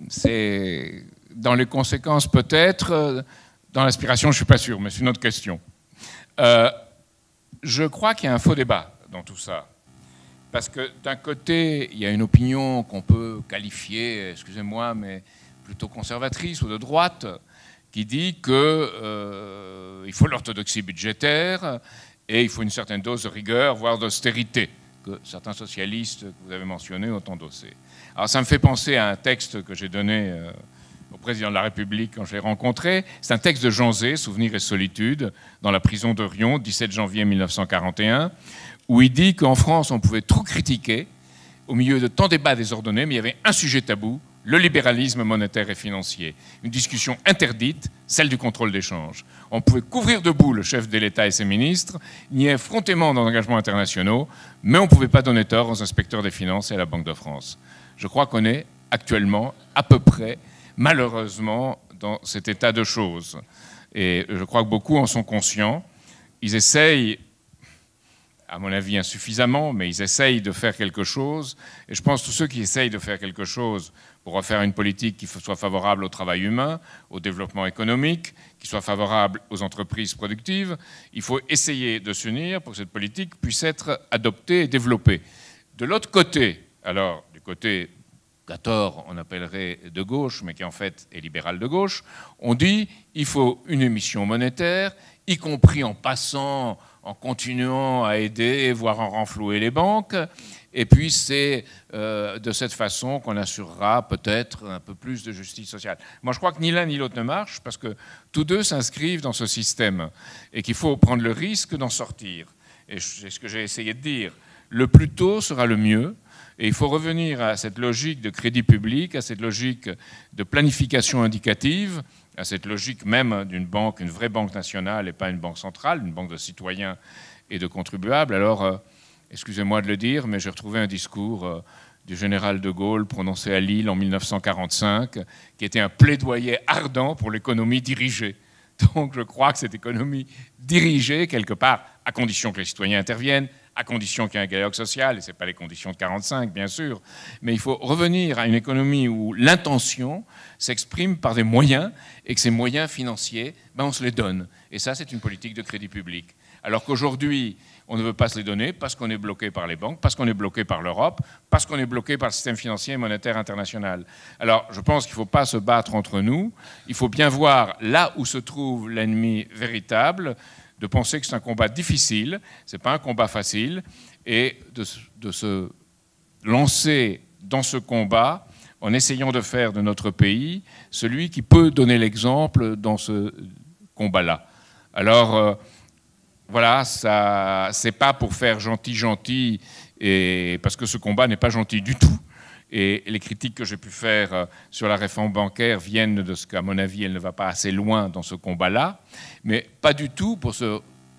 C'est dans les conséquences peut-être, dans l'aspiration je ne suis pas sûr, mais c'est une autre question. Je crois qu'il y a un faux débat dans tout ça. Parce que d'un côté, il y a une opinion qu'on peut qualifier, excusez-moi, mais plutôt conservatrice ou de droite, qui dit qu'il faut l'orthodoxie budgétaire et il faut une certaine dose de rigueur, voire d'austérité, que certains socialistes que vous avez mentionnés ont endossé. Alors ça me fait penser à un texte que j'ai donné au président de la République quand je l'ai rencontré. C'est un texte de Jean Zay, Souvenirs et solitude, dans la prison de Riom, 17 janvier 1941, où il dit qu'en France, on pouvait trop critiquer, au milieu de tant de débats désordonnés, mais il y avait un sujet tabou, le libéralisme monétaire et financier. Une discussion interdite, celle du contrôle des changes. On pouvait couvrir de boue le chef de l'État et ses ministres, nier effrontément nos engagements internationaux, mais on ne pouvait pas donner tort aux inspecteurs des finances et à la Banque de France. Je crois qu'on est actuellement à peu près, malheureusement, dans cet état de choses. Et je crois que beaucoup en sont conscients. Ils essayent, à mon avis insuffisamment, mais ils essayent de faire quelque chose. Et je pense que tous ceux qui essayent de faire quelque chose pour refaire une politique qui soit favorable au travail humain, au développement économique, qui soit favorable aux entreprises productives, il faut essayer de s'unir pour que cette politique puisse être adoptée et développée. De l'autre côté, alors, du côté qu'à tort on appellerait de gauche, mais qui en fait est libéral de gauche, on dit il faut une émission monétaire, y compris en passant, en continuant à aider, voire en renflouer les banques, et puis c'est de cette façon qu'on assurera peut-être un peu plus de justice sociale. Moi je crois que ni l'un ni l'autre ne marche, parce que tous deux s'inscrivent dans ce système, et qu'il faut prendre le risque d'en sortir. Et c'est ce que j'ai essayé de dire. Le plus tôt sera le mieux. Et il faut revenir à cette logique de crédit public, à cette logique de planification indicative, à cette logique même d'une banque, une vraie banque nationale et pas une banque centrale, une banque de citoyens et de contribuables. Alors, excusez-moi de le dire, mais j'ai retrouvé un discours du général de Gaulle prononcé à Lille en 1945, qui était un plaidoyer ardent pour l'économie dirigée. Donc je crois que cette économie dirigée, quelque part, à condition que les citoyens interviennent, à condition qu'il y ait un dialogue social, et ce n'est pas les conditions de 1945, bien sûr, mais il faut revenir à une économie où l'intention s'exprime par des moyens, et que ces moyens financiers, on se les donne. Et ça, c'est une politique de crédit public. Alors qu'aujourd'hui, on ne veut pas se les donner parce qu'on est bloqué par les banques, parce qu'on est bloqué par l'Europe, parce qu'on est bloqué par le système financier et monétaire international. Alors, je pense qu'il ne faut pas se battre entre nous, il faut bien voir là où se trouve l'ennemi véritable, de penser que c'est un combat difficile, ce n'est pas un combat facile, et de se lancer dans ce combat en essayant de faire de notre pays celui qui peut donner l'exemple dans ce combat-là. Alors, voilà, ça, c'est pas pour faire gentil, et parce que ce combat n'est pas gentil du tout. Et les critiques que j'ai pu faire sur la réforme bancaire viennent de ce qu'à mon avis, elle ne va pas assez loin dans ce combat-là, mais pas du tout pour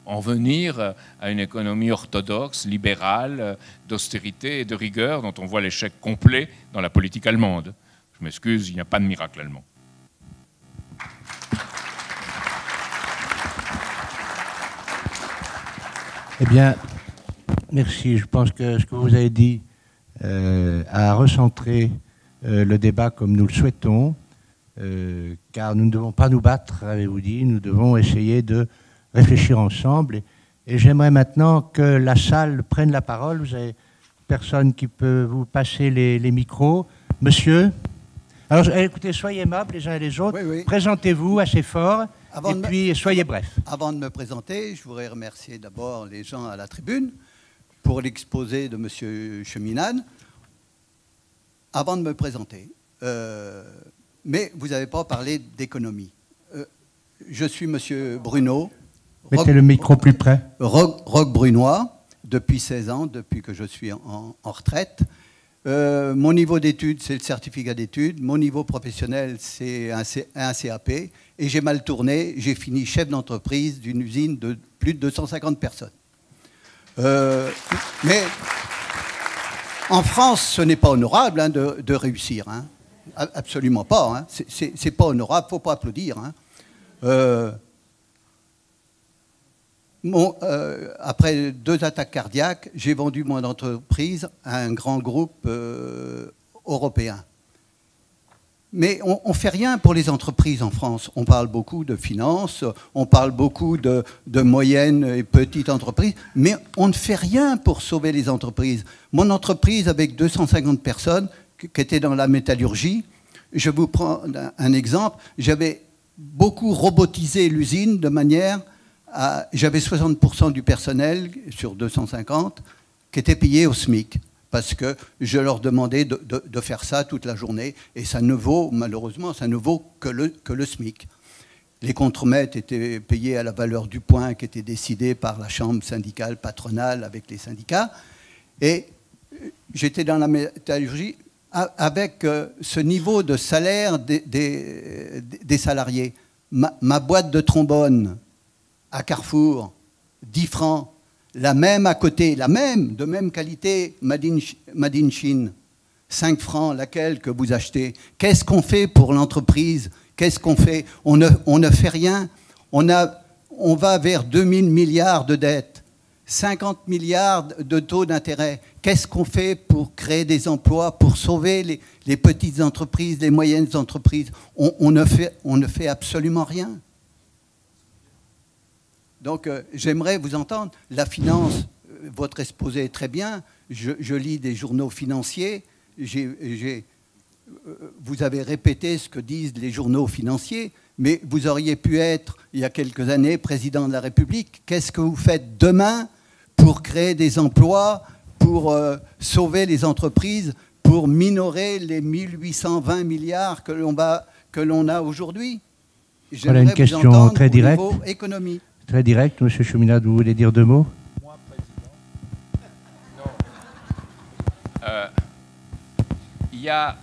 en venir à une économie orthodoxe, libérale, d'austérité et de rigueur, dont on voit l'échec complet dans la politique allemande. Je m'excuse, il n'y a pas de miracle allemand. Eh bien, merci. Je pense que ce que vous avez dit a recentré le débat comme nous le souhaitons. car nous ne devons pas nous battre, avez-vous dit, nous devons essayer de réfléchir ensemble. Et j'aimerais maintenant que la salle prenne la parole. Vous avez personne qui peut vous passer les micros. Monsieur? Alors, écoutez, soyez aimables les uns et les autres. Oui. Présentez-vous assez fort puis soyez bref. Avant de me présenter, je voudrais remercier d'abord les gens à la tribune pour l'exposé de M. Cheminade. Avant de me présenter, mais vous n'avez pas parlé d'économie. Je suis M. Bruno. Mettez le micro plus près. Roch Brunois, depuis 16 ans, depuis que je suis en retraite. Mon niveau d'études, c'est le certificat d'études. Mon niveau professionnel, c'est un CAP. Et j'ai mal tourné. J'ai fini chef d'entreprise d'une usine de plus de 250 personnes. Mais en France, ce n'est pas honorable de réussir. Absolument pas. C'est pas honorable. Il ne faut pas applaudir. Après 2 attaques cardiaques, j'ai vendu mon entreprise à un grand groupe européen. Mais on ne fait rien pour les entreprises en France. On parle beaucoup de finances, on parle beaucoup de moyennes et petites entreprises, mais on ne fait rien pour sauver les entreprises. Mon entreprise, avec 250 personnes, qui était dans la métallurgie, je vous prends un exemple, j'avais beaucoup robotisé l'usine de manière à... J'avais 60% du personnel sur 250 qui était payé au SMIC, parce que je leur demandais de faire ça toute la journée, et ça ne vaut, malheureusement, ça ne vaut que le SMIC. Les contremaîtres étaient payés à la valeur du point qui était décidée par la chambre syndicale patronale avec les syndicats, et j'étais dans la métallurgie avec ce niveau de salaire des salariés. Ma boîte de trombone à Carrefour, 10 francs, la même à côté, de même qualité, Made in Chine, 5 francs, laquelle que vous achetez. Qu'est-ce qu'on fait pour l'entreprise? Qu'est-ce qu'on fait? On ne fait rien. On va vers 2000 milliards de dettes, 50 milliards de taux d'intérêt. Qu'est-ce qu'on fait pour créer des emplois, pour sauver les petites entreprises, les moyennes entreprises? On ne fait absolument rien. Donc, j'aimerais vous entendre. La finance, votre exposé est très bien. Je lis des journaux financiers. Vous avez répété ce que disent les journaux financiers, mais vous auriez pu être, il y a quelques années, président de la République. Qu'est-ce que vous faites demain pour créer des emplois, pour sauver les entreprises, pour minorer les 1820 milliards que l'on a aujourd'hui? Voilà une question très directe. Au niveau économie. Très direct, M. Cheminade, vous voulez dire 2 mots? Moi, président. Non. Il y a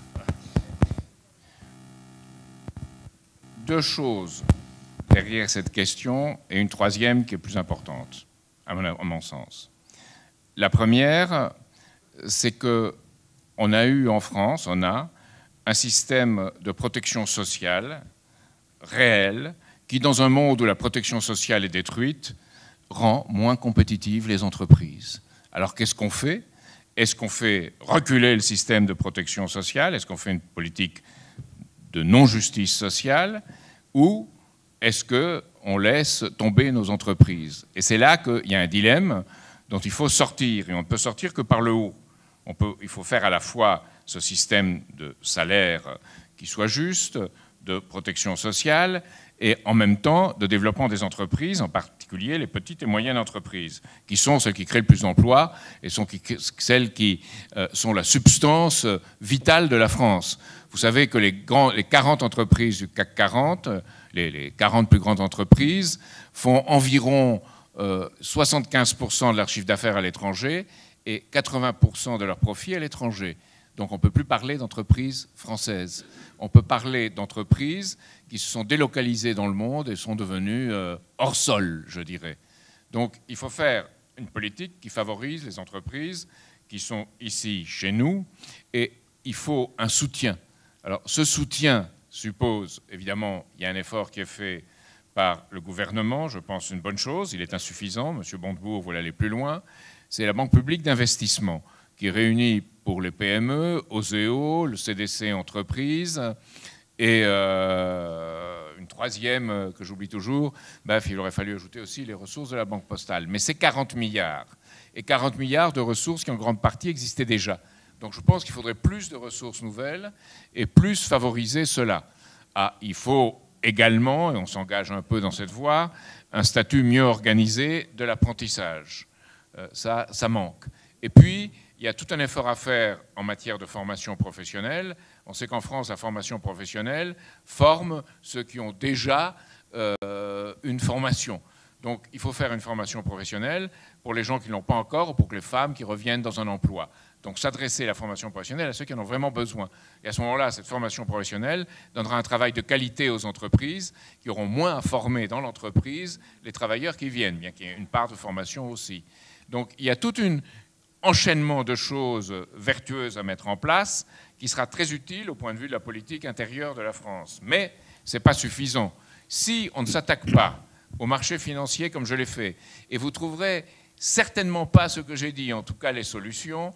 2 choses derrière cette question et une troisième qui est plus importante, à mon sens. La première, c'est qu'on a eu en France, un système de protection sociale réel qui, dans un monde où la protection sociale est détruite, rend moins compétitives les entreprises. Alors qu'est-ce qu'on fait? Est-ce qu'on fait reculer le système de protection sociale? Est-ce qu'on fait une politique de non-justice sociale? Ou est-ce qu'on laisse tomber nos entreprises? Et c'est là qu'il y a un dilemme dont il faut sortir, et on ne peut sortir que par le haut. Il faut faire à la fois ce système de salaire qui soit juste, de protection sociale, et en même temps de développement des entreprises, en particulier les petites et moyennes entreprises, qui sont celles qui créent le plus d'emplois et celles qui sont la substance vitale de la France. Vous savez que les 40 entreprises du CAC 40, les 40 plus grandes entreprises, font environ 75% de leur chiffre d'affaires à l'étranger et 80% de leurs profits à l'étranger. Donc on ne peut plus parler d'entreprises françaises. On peut parler d'entreprises qui se sont délocalisées dans le monde et sont devenues hors sol, je dirais. Donc il faut faire une politique qui favorise les entreprises qui sont ici, chez nous, et il faut un soutien. Alors ce soutien suppose, évidemment, il y a un effort qui est fait par le gouvernement, je pense une bonne chose, il est insuffisant, M. Montebourg voulait aller plus loin, c'est la Banque publique d'investissement qui réunit pour les PME, OSEO, le CDC Entreprises, Et une troisième que j'oublie toujours, il aurait fallu ajouter aussi les ressources de la Banque postale. Mais c'est 40 milliards. Et 40 milliards de ressources qui en grande partie existaient déjà. Donc je pense qu'il faudrait plus de ressources nouvelles et plus favoriser cela. Il faut également, et on s'engage un peu dans cette voie, un statut mieux organisé de l'apprentissage. Ça manque. Et puis, il y a tout un effort à faire en matière de formation professionnelle. On sait qu'en France, la formation professionnelle forme ceux qui ont déjà une formation. Donc, il faut faire une formation professionnelle pour les gens qui ne l'ont pas encore ou pour les femmes qui reviennent dans un emploi. Donc, s'adresser à la formation professionnelle à ceux qui en ont vraiment besoin. Et à ce moment-là, cette formation professionnelle donnera un travail de qualité aux entreprises qui auront moins à former dans l'entreprise les travailleurs qui viennent, bien qu'il y ait une part de formation aussi. Donc, il y a tout un enchaînement de choses vertueuses à mettre en place qui sera très utile au point de vue de la politique intérieure de la France. Mais ce n'est pas suffisant. Si on ne s'attaque pas au marché financier comme je l'ai fait, et vous trouverez certainement pas ce que j'ai dit, en tout cas les solutions,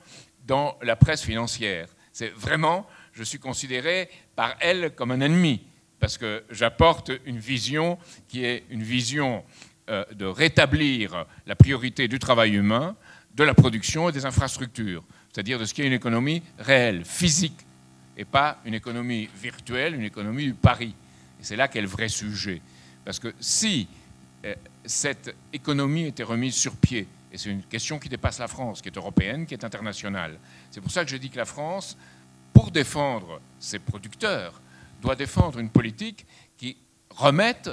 dans la presse financière. C'est vraiment, je suis considéré par elle comme un ennemi, parce que j'apporte une vision qui est une vision de rétablir la priorité du travail humain, de la production et des infrastructures, c'est-à-dire de ce qui est une économie réelle, physique, et pas une économie virtuelle, une économie du pari. Et c'est là qu'est le vrai sujet. Parce que si cette économie était remise sur pied, et c'est une question qui dépasse la France, qui est européenne, qui est internationale, c'est pour ça que je dis que la France, pour défendre ses producteurs, doit défendre une politique qui remette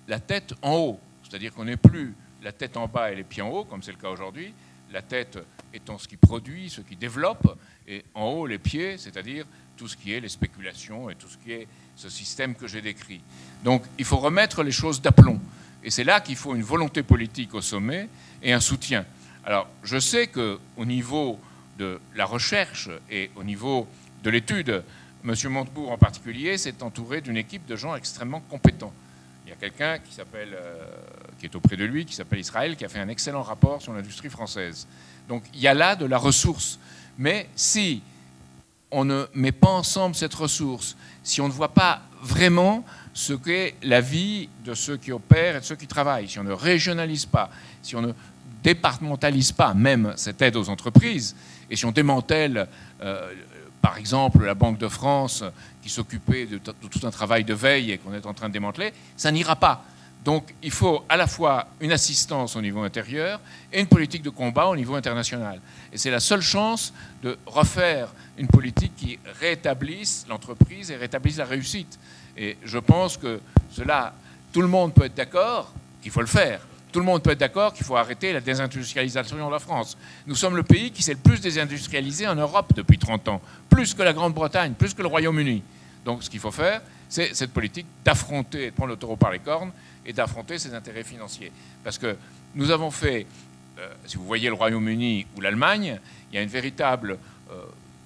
la tête en haut, c'est-à-dire qu'on n'ait plus la tête en bas et les pieds en haut, comme c'est le cas aujourd'hui, la tête étant ce qui produit, ce qui développe, et en haut les pieds, c'est-à-dire tout ce qui est les spéculations et tout ce qui est ce système que j'ai décrit. Donc il faut remettre les choses d'aplomb. Et c'est là qu'il faut une volonté politique au sommet et un soutien. Alors je sais qu'au niveau de la recherche et au niveau de l'étude, M. Montebourg en particulier s'est entouré d'une équipe de gens extrêmement compétents. Il y a quelqu'un qui est auprès de lui, qui s'appelle Israël, qui a fait un excellent rapport sur l'industrie française. Donc il y a là de la ressource. Mais si on ne met pas ensemble cette ressource, si on ne voit pas vraiment ce qu'est la vie de ceux qui opèrent et de ceux qui travaillent, si on ne régionalise pas, si on ne départementalise pas même cette aide aux entreprises, et si on démantèle, par exemple, la Banque de France qui s'occupait de tout un travail de veille et qu'on est en train de démanteler, ça n'ira pas. Donc il faut à la fois une assistance au niveau intérieur et une politique de combat au niveau international. Et c'est la seule chance de refaire une politique qui rétablisse l'entreprise et rétablisse la réussite. Et je pense que cela, tout le monde peut être d'accord qu'il faut le faire. Tout le monde peut être d'accord qu'il faut arrêter la désindustrialisation de la France. Nous sommes le pays qui s'est le plus désindustrialisé en Europe depuis 30 ans, plus que la Grande-Bretagne, plus que le Royaume-Uni. Donc ce qu'il faut faire, c'est cette politique d'affronter, de prendre le taureau par les cornes et d'affronter ses intérêts financiers. Parce que nous avons fait, si vous voyez le Royaume-Uni ou l'Allemagne, il y a une véritable,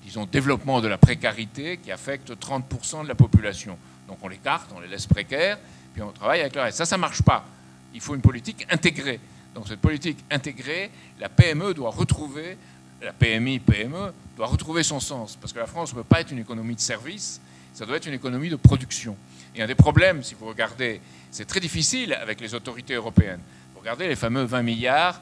disons, développement de la précarité qui affecte 30% de la population. Donc on les carte, on les laisse précaires, puis on travaille avec le reste. Ça ne marche pas. Il faut une politique intégrée. Donc cette politique intégrée, la PME doit retrouver, la PMI, PME, doit retrouver son sens. Parce que la France ne peut pas être une économie de service, ça doit être une économie de production. Et un des problèmes, si vous regardez, c'est très difficile avec les autorités européennes. Vous regardez les fameux 20 milliards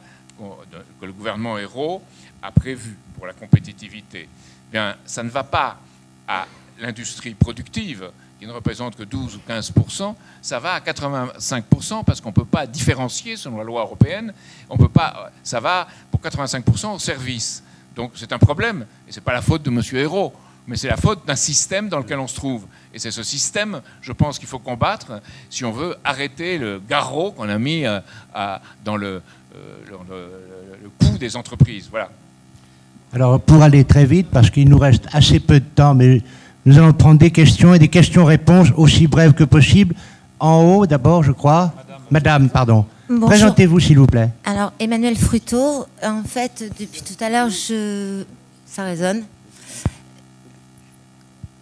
que le gouvernement Ayrault a prévus pour la compétitivité. Bien, ça ne va pas à l'industrie productive, qui ne représente que 12 ou 15%, ça va à 85% parce qu'on ne peut pas différencier selon la loi européenne. On peut pas, ça va pour 85% au service. Donc c'est un problème, et ce n'est pas la faute de M. Ayrault, mais c'est la faute d'un système dans lequel on se trouve. Et c'est ce système, je pense, qu'il faut combattre si on veut arrêter le garrot qu'on a mis dans le coût des entreprises. Voilà. Alors, pour aller très vite, parce qu'il nous reste assez peu de temps, mais nous allons prendre des questions et des questions-réponses aussi brèves que possible. En haut, d'abord, je crois. Madame, pardon. Bonjour. Présentez-vous, s'il vous plaît. Alors, Emmanuel Fruteau. En fait, depuis tout à l'heure, ça résonne.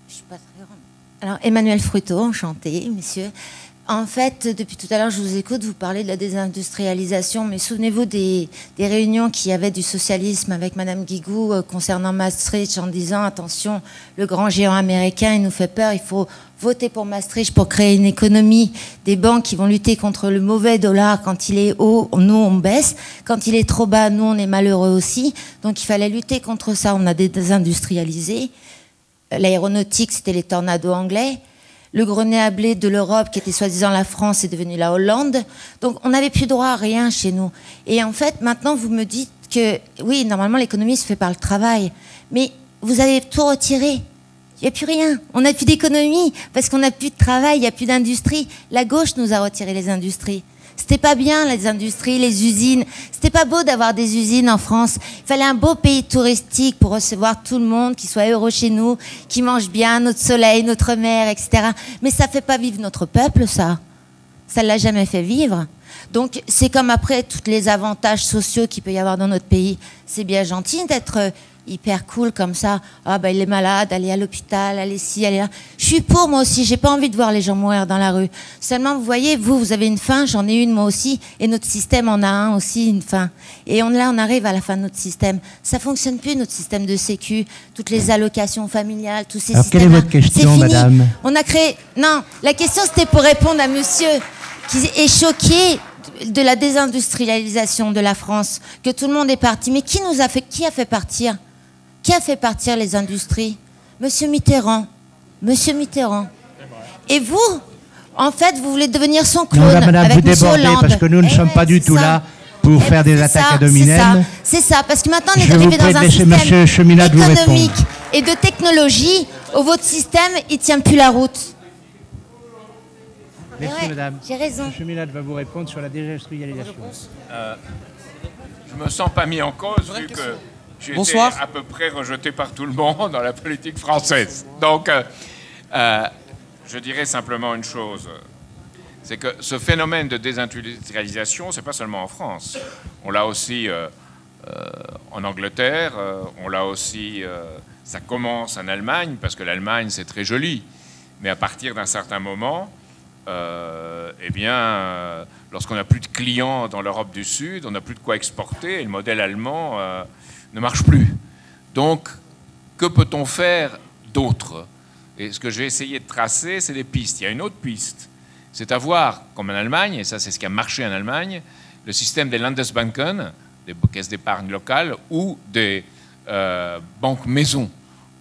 Je suis pas très grande. Alors, Emmanuel Fruteau, enchanté, messieurs. En fait, depuis tout à l'heure, je vous écoute, vous parlez de la désindustrialisation, mais souvenez-vous des réunions qu'il y avait du socialisme avec Madame Guigou concernant Maastricht en disant, attention, le grand géant américain, il nous fait peur, il faut voter pour Maastricht pour créer une économie, des banques qui vont lutter contre le mauvais dollar. Quand il est haut, nous, on baisse. Quand il est trop bas, nous, on est malheureux aussi. Donc, il fallait lutter contre ça. On a désindustrialisé. L'aéronautique, c'était les tornados anglais. Le grenier à blé de l'Europe, qui était soi-disant la France, est devenu la Hollande. Donc, on n'avait plus droit à rien chez nous. Et en fait, maintenant, vous me dites que, oui, normalement, l'économie se fait par le travail. Mais vous avez tout retiré. Il n'y a plus rien. On n'a plus d'économie parce qu'on n'a plus de travail, il n'y a plus d'industrie. La gauche nous a retiré les industries. C'était pas bien, les industries, les usines. C'était pas beau d'avoir des usines en France. Il fallait un beau pays touristique pour recevoir tout le monde, qui soit heureux chez nous, qui mange bien notre soleil, notre mer, etc. Mais ça fait pas vivre notre peuple, ça. Ça l'a jamais fait vivre. Donc, c'est comme après, tous les avantages sociaux qu'il peut y avoir dans notre pays. C'est bien gentil d'être hyper cool comme ça. Ah, bah, il est malade, allez à l'hôpital, allez ci, allez là. Je suis pour, moi aussi. J'ai pas envie de voir les gens mourir dans la rue. Seulement, vous voyez, vous avez une faim, j'en ai une, moi aussi. Et notre système en a un aussi, une faim. Et là, on arrive à la fin de notre système. Ça fonctionne plus, notre système de sécu. Toutes les allocations familiales, tous ces systèmes. Alors, quelle est votre question, madame? On a créé... Non, la question, c'était pour répondre à monsieur qui est choqué de la désindustrialisation de la France, que tout le monde est parti. Mais qui a fait partir? Qui a fait partir les industries? Monsieur Mitterrand. Monsieur Mitterrand. Et vous, en fait, vous voulez devenir son clone. Non, là, madame, avec vous débordez Hollande. parce que nous ne sommes pas du tout là pour faire des attaques ad hominem. C'est ça, parce que maintenant, on est Je arrivé vous dans prie de un laisser monsieur système Cheminade vous économique répondre. et de technologie où votre système, il tient plus la route. Merci, Ouais, madame. j'ai raison. Monsieur Cheminade va vous répondre sur la désindustrialisation. Je me sens pas mis en cause vu que j'ai été à peu près rejeté par tout le monde dans la politique française. Donc, je dirais simplement une chose. C'est que ce phénomène de désindustrialisation, c'est pas seulement en France. On l'a aussi en Angleterre, on l'a aussi... ça commence en Allemagne, parce que l'Allemagne, c'est très joli. Mais à partir d'un certain moment... lorsqu'on n'a plus de clients dans l'Europe du Sud, on n'a plus de quoi exporter et le modèle allemand ne marche plus. Donc, que peut-on faire d'autre? Et ce que je vais essayer de tracer, c'est des pistes. Il y a une autre piste, c'est avoir, comme en Allemagne, et ça c'est ce qui a marché en Allemagne, le système des Landesbanken, des caisses d'épargne locales, ou des banques maisons,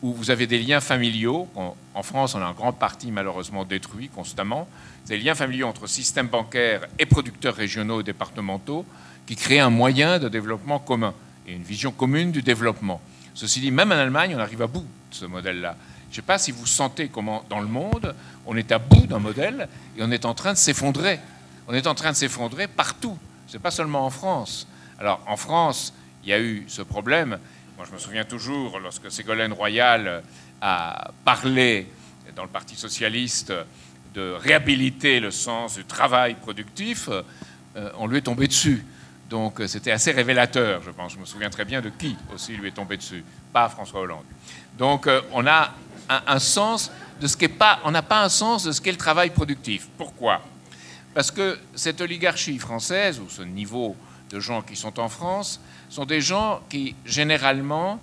où vous avez des liens familiaux. En France, on a en grande partie malheureusement détruit constamment. Des liens familiaux entre systèmes bancaires et producteurs régionaux et départementaux qui créent un moyen de développement commun et une vision commune du développement. Ceci dit, même en Allemagne, on arrive à bout de ce modèle-là. Je ne sais pas si vous sentez comment, dans le monde, on est à bout d'un modèle et on est en train de s'effondrer. On est en train de s'effondrer partout. Ce n'est pas seulement en France. Alors, en France, il y a eu ce problème. Moi, je me souviens toujours, lorsque Ségolène Royal a parlé dans le Parti socialiste de réhabiliter le sens du travail productif, on lui est tombé dessus. Donc c'était assez révélateur, je pense. Je me souviens très bien de qui aussi lui est tombé dessus, pas François Hollande. Donc on a un sens de ce qu'est pas, on n'a pas un sens de ce qu'est le travail productif. Pourquoi? Parce que cette oligarchie française, ou ce niveau de gens qui sont en France, sont des gens qui généralement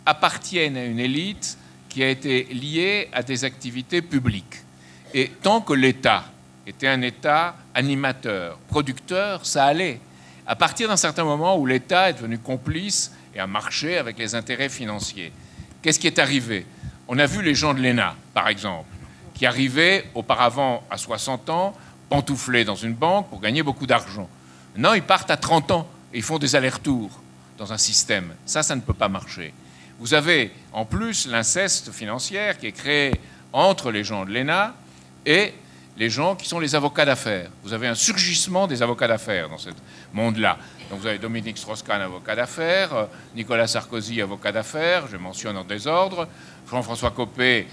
appartiennent à une élite qui a été liée à des activités publiques. Et tant que l'État était un État animateur, producteur, ça allait. À partir d'un certain moment où l'État est devenu complice et a marché avec les intérêts financiers, qu'est-ce qui est arrivé? On a vu les gens de l'ENA, par exemple, qui arrivaient auparavant à 60 ans, pantouflés dans une banque pour gagner beaucoup d'argent. Maintenant, ils partent à 30 ans et ils font des allers-retours dans un système. Ça ne peut pas marcher. Vous avez en plus l'inceste financier qui est créé entre les gens de l'ENA et les gens qui sont les avocats d'affaires. Vous avez un surgissement des avocats d'affaires dans ce monde-là. Donc vous avez Dominique Strauss-Kahn, avocat d'affaires, Nicolas Sarkozy, avocat d'affaires, je mentionne en désordre, Jean-François Copé,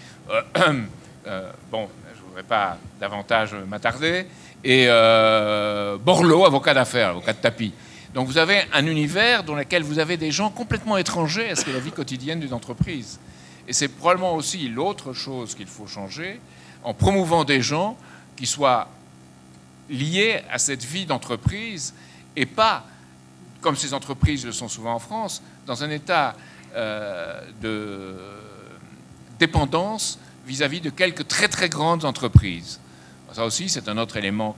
bon, je ne voudrais pas davantage m'attarder, et Borloo, avocat d'affaires, avocat de tapis. Donc vous avez un univers dans lequel vous avez des gens complètement étrangers à ce qu'est la vie quotidienne d'une entreprise. Et c'est probablement aussi l'autre chose qu'il faut changer, en promouvant des gens qui soient liées à cette vie d'entreprise et pas, comme ces entreprises le sont souvent en France, dans un état de dépendance vis-à-vis de quelques très très grandes entreprises. Ça aussi, c'est un autre élément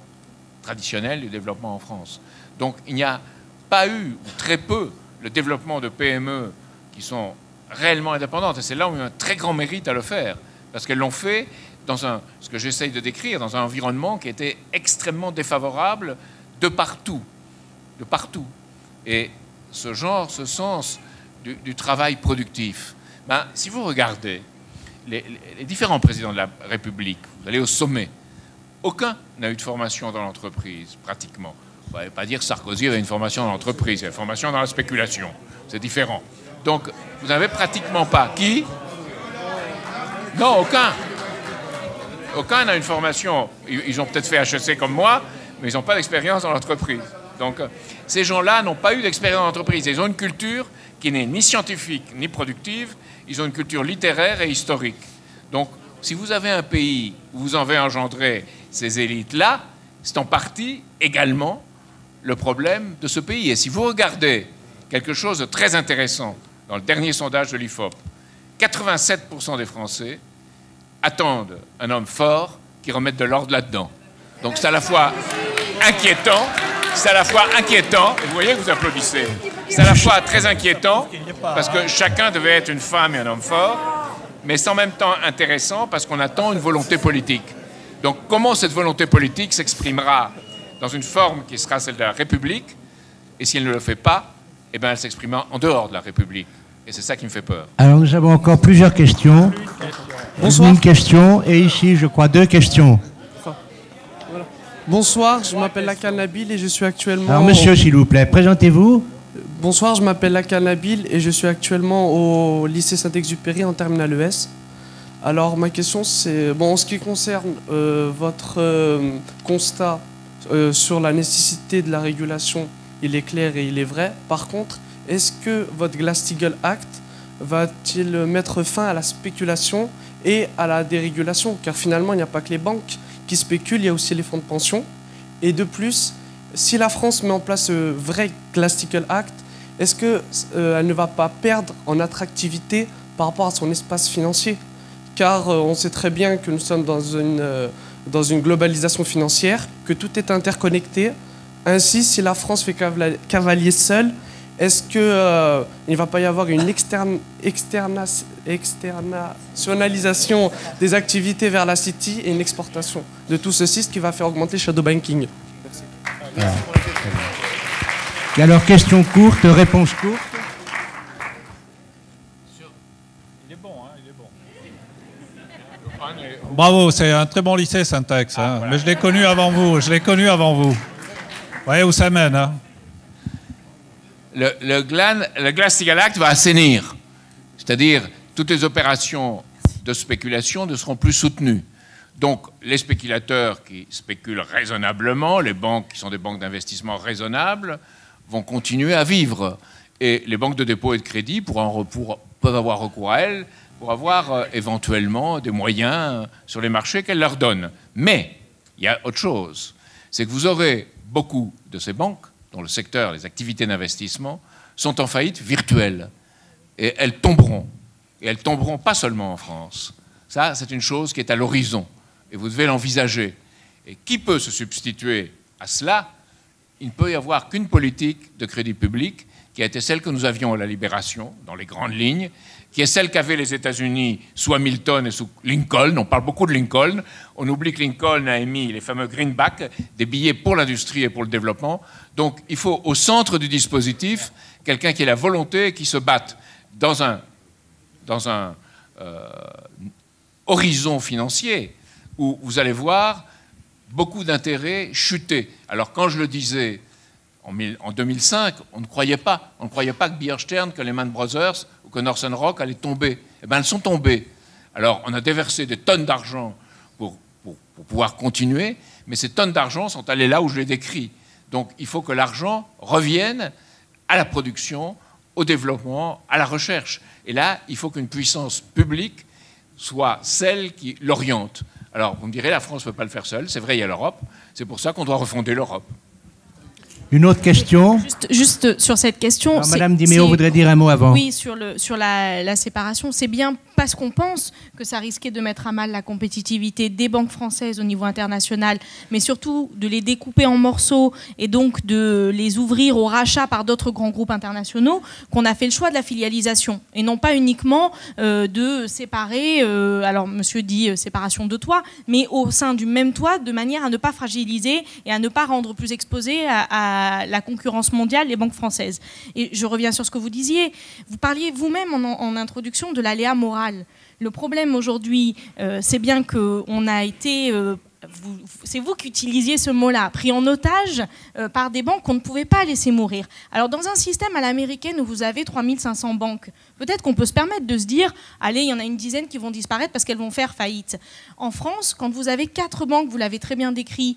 traditionnel du développement en France. Donc il n'y a pas eu, ou très peu, le développement de PME qui sont réellement indépendantes. Et c'est là où il y a un très grand mérite à le faire, parce qu'elles l'ont fait dans ce que j'essaye de décrire, dans un environnement qui était extrêmement défavorable de partout. De partout. Et ce sens du travail productif, ben, si vous regardez les différents présidents de la République, vous allez au sommet, aucun n'a eu de formation dans l'entreprise, pratiquement. Vous ne pouvez pas dire que Sarkozy avait une formation dans l'entreprise, il a une formation dans la spéculation. C'est différent. Donc, vous n'avez pratiquement pas. Qui? Non, aucun. Aucun n'a une formation. Ils ont peut-être fait HEC comme moi, mais ils n'ont pas d'expérience dans l'entreprise. Donc, ces gens-là n'ont pas eu d'expérience dans l'entreprise. Ils ont une culture qui n'est ni scientifique ni productive. Ils ont une culture littéraire et historique. Donc, si vous avez un pays où vous en avez engendré ces élites-là, c'est en partie également le problème de ce pays. Et si vous regardez quelque chose de très intéressant dans le dernier sondage de l'IFOP, 87% des Français attendent un homme fort qui remette de l'ordre là-dedans. Donc c'est à la fois inquiétant, et vous voyez que vous applaudissez, c'est à la fois très inquiétant, parce que chacun devait être une femme et un homme fort, mais c'est en même temps intéressant parce qu'on attend une volonté politique. Donc comment cette volonté politique s'exprimera dans une forme qui sera celle de la République, et si elle ne le fait pas, eh bien elle s'exprimera en dehors de la République. Et c'est ça qui me fait peur. Alors nous avons encore plusieurs questions. Bonsoir. Une question, et ici, je crois, 2 questions. Voilà. Bonsoir, je m'appelle Lakan Nabil et je suis actuellement... Alors monsieur, s'il vous plaît, présentez-vous. Bonsoir, je m'appelle Lakan Nabil et je suis actuellement au lycée Saint-Exupéry en terminale ES. Alors ma question c'est, bon, en ce qui concerne votre constat sur la nécessité de la régulation, il est clair et il est vrai. Par contre, est-ce que votre Glass-Steagall Act va-t-il mettre fin à la spéculation et à la dérégulation? Car finalement, il n'y a pas que les banques qui spéculent, il y a aussi les fonds de pension. Et de plus, si la France met en place ce vrai Glass-Steagall Act, est-ce qu'elle ne va pas perdre en attractivité par rapport à son espace financier? Car on sait très bien que nous sommes dans une globalisation financière, que tout est interconnecté. Ainsi, si la France fait cavalier seul, est-ce qu'il ne va pas y avoir une externalisation des activités vers la City et une exportation de tout ceci, ce qui va faire augmenter le shadow banking? Merci. Voilà. Et alors, question courte, réponse courte. Il est bon, hein, il est bon. Bravo, c'est un très bon lycée, Syntax. Hein. Voilà. Mais je l'ai connu avant vous, Vous voyez où ça mène, hein. Le Glass-Steagall Act va assainir. C'est-à-dire, toutes les opérations de spéculation ne seront plus soutenues. Donc, les spéculateurs qui spéculent raisonnablement, les banques qui sont des banques d'investissement raisonnables, vont continuer à vivre. Et les banques de dépôt et de crédit peuvent avoir recours à elles pour avoir éventuellement des moyens sur les marchés qu'elles leur donnent. Mais, il y a autre chose. C'est que vous aurez beaucoup de ces banques dont le secteur, les activités d'investissement, sont en faillite virtuelle. Et elles tomberont. Et elles tomberont pas seulement en France. Ça, c'est une chose qui est à l'horizon. Et vous devez l'envisager. Et qui peut se substituer à cela? Il ne peut y avoir qu'une politique de crédit public qui a été celle que nous avions à la Libération, dans les grandes lignes, qui est celle qu'avaient les États-Unis sous Hamilton et sous Lincoln. On parle beaucoup de Lincoln. On oublie que Lincoln a émis les fameux greenbacks, des billets pour l'industrie et pour le développement. Donc il faut au centre du dispositif quelqu'un qui ait la volonté et qui se batte dans un horizon financier où vous allez voir beaucoup d'intérêts chuter. Alors quand je le disais en 2005, on ne croyait pas que Bear Stearns, que Lehman Brothers ou que Northern Rock allaient tomber. Eh bien, elles sont tombées. Alors, on a déversé des tonnes d'argent pour pouvoir continuer, mais ces tonnes d'argent sont allées là où je l'ai décrit. Donc, il faut que l'argent revienne à la production, au développement, à la recherche. Et là, il faut qu'une puissance publique soit celle qui l'oriente. Alors, vous me direz, la France ne peut pas le faire seule. C'est vrai, il y a l'Europe. C'est pour ça qu'on doit refonder l'Europe. Une autre question. Juste sur cette question. Alors, Madame Di Meo voudrait dire un mot avant. Oui, sur la séparation. C'est bien parce qu'on pense que ça risquait de mettre à mal la compétitivité des banques françaises au niveau international, mais surtout de les découper en morceaux et donc de les ouvrir au rachat par d'autres grands groupes internationaux, qu'on a fait le choix de la filialisation et non pas uniquement de séparer, alors monsieur dit séparation de toit, mais au sein du même toit, de manière à ne pas fragiliser et à ne pas rendre plus exposé à la concurrence mondiale les banques françaises. Et je reviens sur ce que vous disiez. Vous parliez vous-même en introduction de l'aléa moral. Le problème aujourd'hui, c'est bien qu'on a été... c'est vous qui utilisiez ce mot-là, pris en otage par des banques qu'on ne pouvait pas laisser mourir. Alors dans un système à l'américaine où vous avez 3500 banques, peut-être qu'on peut se permettre de se dire, allez, il y en a une dizaine qui vont disparaître parce qu'elles vont faire faillite. En France, quand vous avez 4 banques, vous l'avez très bien décrit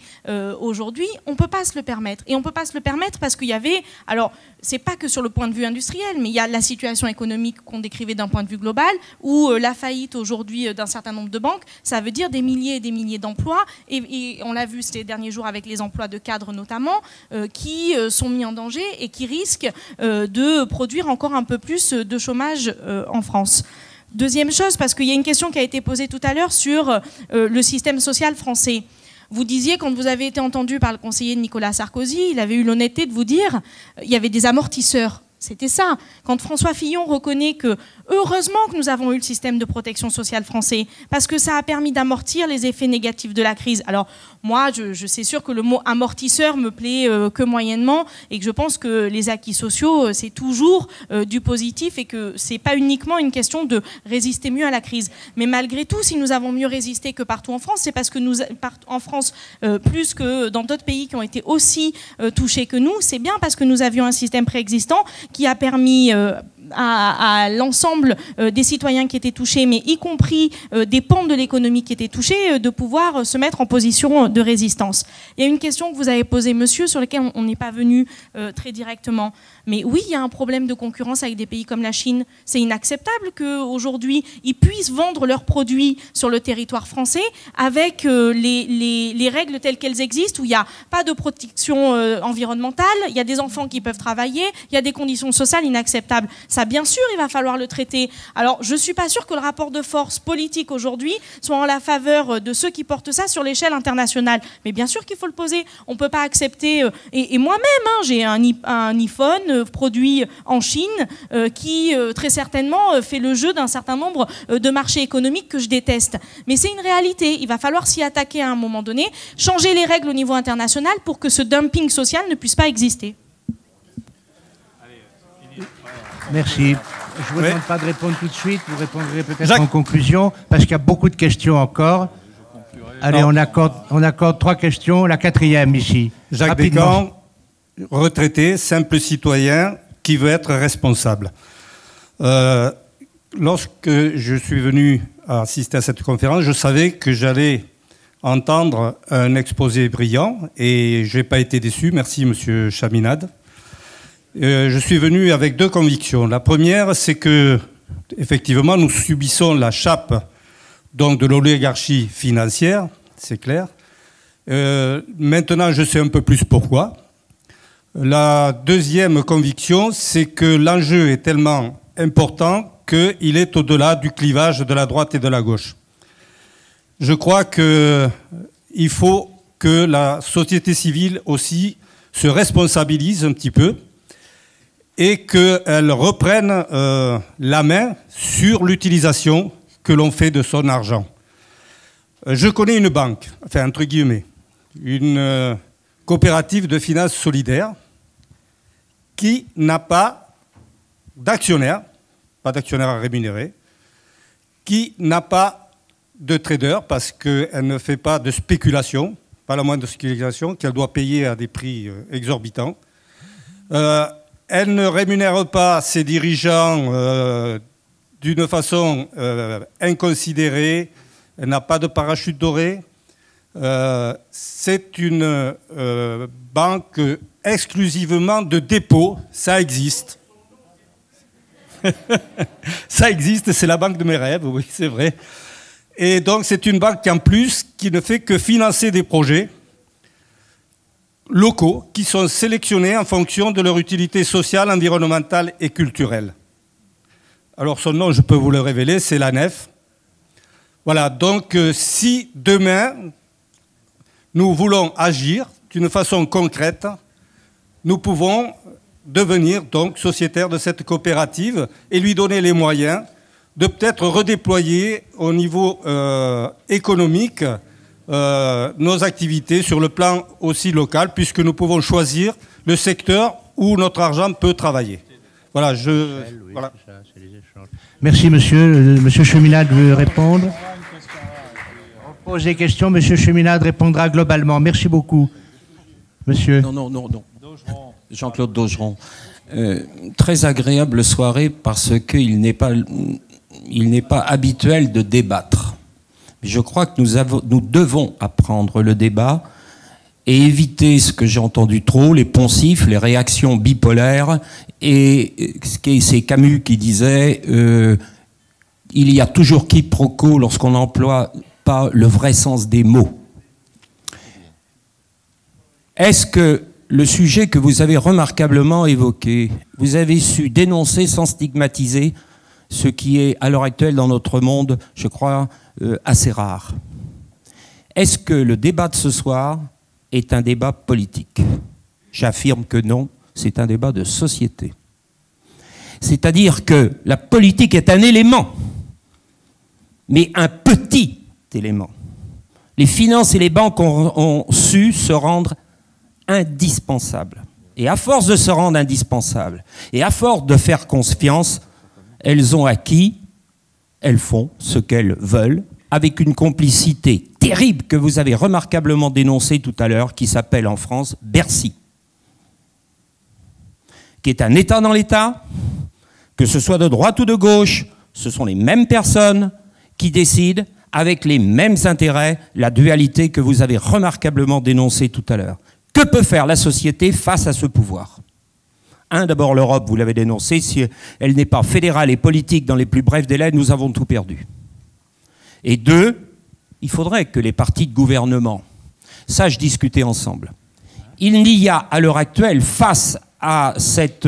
aujourd'hui, on ne peut pas se le permettre. Et on ne peut pas se le permettre parce qu'il y avait... Alors, c'est pas que sur le point de vue industriel, mais il y a la situation économique qu'on décrivait d'un point de vue global, où la faillite aujourd'hui d'un certain nombre de banques, ça veut dire des milliers et des milliers d'emplois. Et on l'a vu ces derniers jours avec les emplois de cadres notamment, qui sont mis en danger et qui risquent de produire encore un peu plus de chômage en France. Deuxième chose, parce qu'il y a une question qui a été posée tout à l'heure sur le système social français. Vous disiez, quand vous avez été entendu par le conseiller de Nicolas Sarkozy, il avait eu l'honnêteté de vous dire qu'il y avait des amortisseurs. C'était ça. Quand François Fillon reconnaît que, heureusement que nous avons eu le système de protection sociale français, parce que ça a permis d'amortir les effets négatifs de la crise. Alors, moi, je sais sûr que le mot amortisseur me plaît que moyennement, et que je pense que les acquis sociaux, c'est toujours du positif, et que c'est pas uniquement une question de résister mieux à la crise. Mais malgré tout, si nous avons mieux résisté que partout en France, c'est parce que nous, en France, plus que dans d'autres pays qui ont été aussi touchés que nous, c'est bien parce que nous avions un système préexistant qui a permis à l'ensemble des citoyens qui étaient touchés, mais y compris des pans de l'économie qui étaient touchés, de pouvoir se mettre en position de résistance. Il y a une question que vous avez posée, monsieur, sur laquelle on n'est pas venu très directement. Mais oui, il y a un problème de concurrence avec des pays comme la Chine. C'est inacceptable qu'aujourd'hui, ils puissent vendre leurs produits sur le territoire français avec les règles telles qu'elles existent, où il n'y a pas de protection environnementale, il y a des enfants qui peuvent travailler, il y a des conditions sociales inacceptables. Ça, bien sûr, il va falloir le traiter. Alors, je ne suis pas sûre que le rapport de force politique aujourd'hui soit en la faveur de ceux qui portent ça sur l'échelle internationale. Mais bien sûr qu'il faut le poser. On ne peut pas accepter... Et moi-même, j'ai un iPhone produit en Chine qui, très certainement, fait le jeu d'un certain nombre de marchés économiques que je déteste. Mais c'est une réalité. Il va falloir s'y attaquer à un moment donné, changer les règles au niveau international pour que ce dumping social ne puisse pas exister. Merci. Je ne vous demande pas de répondre tout de suite, vous répondrez peut-être en conclusion, parce qu'il y a beaucoup de questions encore. Allez, on accorde 3 questions, la 4e ici. Jacques Descamps, retraité, simple citoyen, qui veut être responsable. Lorsque je suis venu assister à cette conférence, je savais que j'allais entendre un exposé brillant, et je n'ai pas été déçu. Merci, monsieur Chaminade. Je suis venu avec 2 convictions. La première, c'est que, effectivement, nous subissons la chape donc, de l'oligarchie financière, c'est clair. Maintenant, je sais un peu plus pourquoi. La deuxième conviction, c'est que l'enjeu est tellement important qu'il est au-delà du clivage de la droite et de la gauche. Je crois qu'il faut que la société civile aussi se responsabilise un petit peu et qu'elle reprenne la main sur l'utilisation que l'on fait de son argent. Je connais une banque, enfin entre guillemets, une coopérative de finances solidaire qui n'a pas d'actionnaire, pas d'actionnaire à rémunérer, qui n'a pas de trader parce qu'elle ne fait pas de spéculation, pas la moindre spéculation, qu'elle doit payer à des prix exorbitants. Elle ne rémunère pas ses dirigeants d'une façon inconsidérée. Elle n'a pas de parachute doré. C'est une banque exclusivement de dépôt. Ça existe. Ça existe, c'est la banque de mes rêves, oui, c'est vrai. Et donc, c'est une banque en plus qui ne fait que financer des projets locaux qui sont sélectionnés en fonction de leur utilité sociale, environnementale et culturelle. Alors, son nom, je peux vous le révéler, c'est la NEF. Voilà, donc si demain, nous voulons agir d'une façon concrète, nous pouvons devenir donc sociétaire de cette coopérative et lui donner les moyens de peut-être redéployer au niveau économique nos activités sur le plan aussi local, puisque nous pouvons choisir le secteur où notre argent peut travailler. Voilà, voilà. Merci, monsieur. Monsieur Cheminade veut répondre. On pose des questions, monsieur Cheminade répondra globalement. Merci beaucoup. Monsieur. Non. Jean-Claude Daugeron. Très agréable soirée parce qu'il n'est pas habituel de débattre. Je crois que nous devons apprendre le débat et éviter ce que j'ai entendu trop, les poncifs, les réactions bipolaires. Et c'est Camus qui disait il y a toujours quiproquo lorsqu'on n'emploie pas le vrai sens des mots. Est-ce que le sujet que vous avez remarquablement évoqué, vous avez su dénoncer sans stigmatiser ce qui est à l'heure actuelle dans notre monde, je crois, assez rare. Est-ce que le débat de ce soir est un débat politique? J'affirme que non, c'est un débat de société. C'est-à-dire que la politique est un élément, mais un petit élément. Les finances et les banques ont su se rendre indispensables. Et à force de se rendre indispensables, et à force de faire confiance, elles ont acquis, elles font ce qu'elles veulent, avec une complicité terrible que vous avez remarquablement dénoncée tout à l'heure, qui s'appelle en France Bercy, qui est un État dans l'État, que ce soit de droite ou de gauche, ce sont les mêmes personnes qui décident, avec les mêmes intérêts, la dualité que vous avez remarquablement dénoncée tout à l'heure. Que peut faire la société face à ce pouvoir? D'abord l'Europe, vous l'avez dénoncé, si elle n'est pas fédérale et politique dans les plus brefs délais, nous avons tout perdu. Et deux, il faudrait que les partis de gouvernement sachent discuter ensemble. Il n'y a à l'heure actuelle, face à cette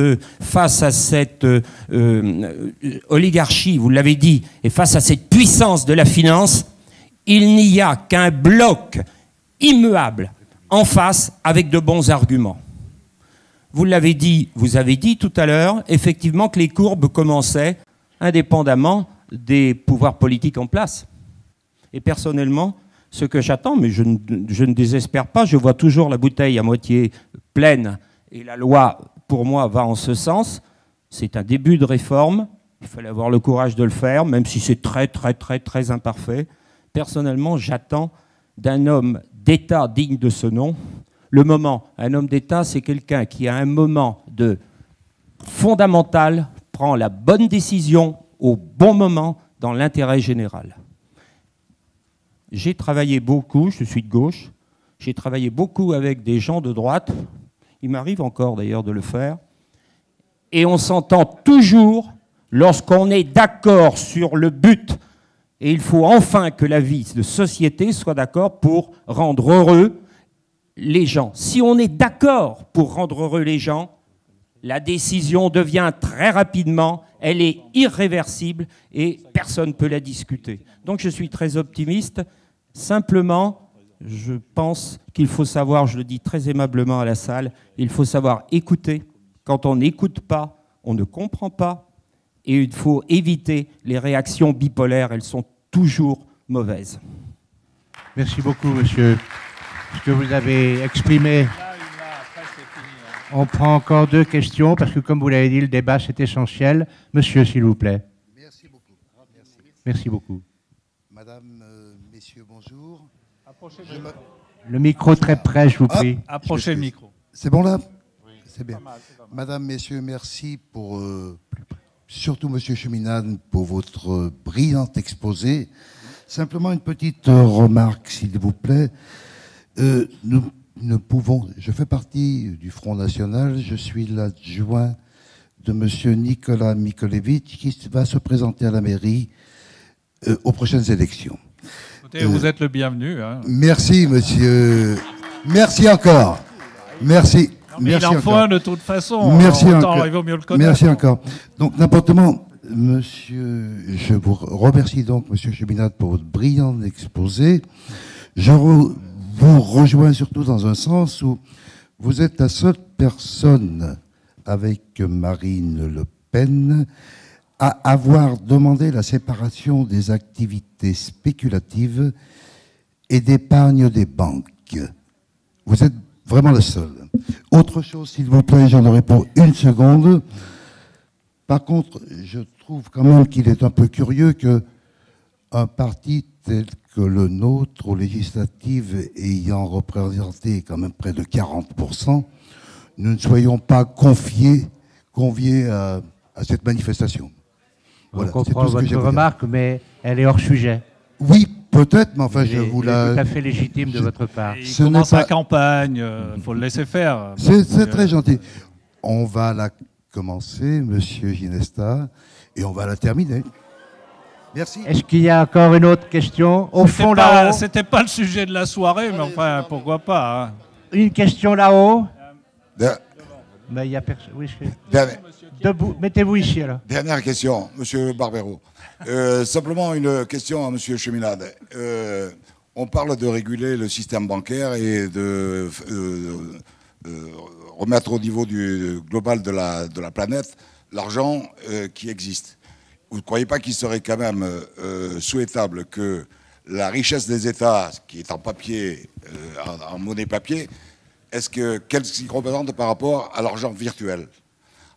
oligarchie, vous l'avez dit, et face à cette puissance de la finance, il n'y a qu'un bloc immuable en face avec de bons arguments. Vous l'avez dit, vous avez dit tout à l'heure, effectivement, que les courbes commençaient indépendamment des pouvoirs politiques en place. Et personnellement, ce que j'attends, mais je ne désespère pas, je vois toujours la bouteille à moitié pleine, et la loi, pour moi, va en ce sens. C'est un début de réforme, il fallait avoir le courage de le faire, même si c'est très, très, très, très imparfait. Personnellement, j'attends d'un homme d'État digne de ce nom. Le moment, un homme d'État, c'est quelqu'un qui, à un moment de fondamental, prend la bonne décision au bon moment dans l'intérêt général. J'ai travaillé beaucoup, je suis de gauche, j'ai travaillé beaucoup avec des gens de droite, il m'arrive encore d'ailleurs de le faire, et on s'entend toujours lorsqu'on est d'accord sur le but, et il faut enfin que la vie de société soit d'accord pour rendre heureux les gens. Si on est d'accord pour rendre heureux les gens, la décision devient très rapidement, elle est irréversible et personne ne peut la discuter. Donc je suis très optimiste. Simplement, je pense qu'il faut savoir, je le dis très aimablement à la salle, il faut savoir écouter. Quand on n'écoute pas, on ne comprend pas. Et il faut éviter les réactions bipolaires, elles sont toujours mauvaises. Merci beaucoup, monsieur. Ce que vous avez exprimé. On prend encore deux questions, parce que comme vous l'avez dit, le débat c'est essentiel. Monsieur, s'il vous plaît. Merci beaucoup. Merci beaucoup. Madame, messieurs, bonjour. Le micro très près, je vous prie. Approchez le micro. C'est bon là? Oui. C'est bien. Madame, messieurs, merci pour, surtout monsieur Cheminade, pour votre brillant exposé. Simplement une petite remarque, s'il vous plaît. Nous ne pouvons... Je fais partie du Front National, je suis l'adjoint de monsieur Nicolas Mikolevitch qui va se présenter à la mairie aux prochaines élections. Écoutez, vous êtes le bienvenu. Hein. Merci, monsieur. Merci encore. Merci. Non, mais merci il en faut encore. un de toute façon. Merci Autant encore. il vaut mieux le connaître. Merci encore. Donc, n'importe comment, monsieur, je vous remercie donc, monsieur Cheminade, pour votre brillant exposé. Je vous rejoins surtout dans un sens où vous êtes la seule personne avec Marine Le Pen à avoir demandé la séparation des activités spéculatives et d'épargne des banques. Vous êtes vraiment le seul. Autre chose, s'il vous plaît, j'en aurai pour une seconde. Par contre, je trouve quand même qu'il est un peu curieux qu'un parti tel que le nôtre, aux législatives ayant représenté quand même près de 40%, nous ne soyons pas conviés à cette manifestation. Voilà, on comprend votre remarque, mais elle est hors sujet. Oui, peut-être, mais enfin, je vous la... tout à fait légitime de votre part. Il commence la campagne, il faut le laisser faire. C'est très gentil. On va la commencer, monsieur Ginesta, et on va la terminer. Merci. Est-ce qu'il y a encore une autre question? Au fond, là-haut. C'était pas le sujet de la soirée, mais enfin, pourquoi pas. Hein. Une question là-haut. Mais il y a personne. Oui, debout. Mettez-vous ici, alors. Dernière question, monsieur Barbero. Simplement une question à monsieur Cheminade. On parle de réguler le système bancaire et de remettre au niveau global de la planète l'argent qui existe. Vous ne croyez pas qu'il serait quand même souhaitable que la richesse des États, qui est en papier, en monnaie papier, qu'elle s'y représente par rapport à l'argent virtuel?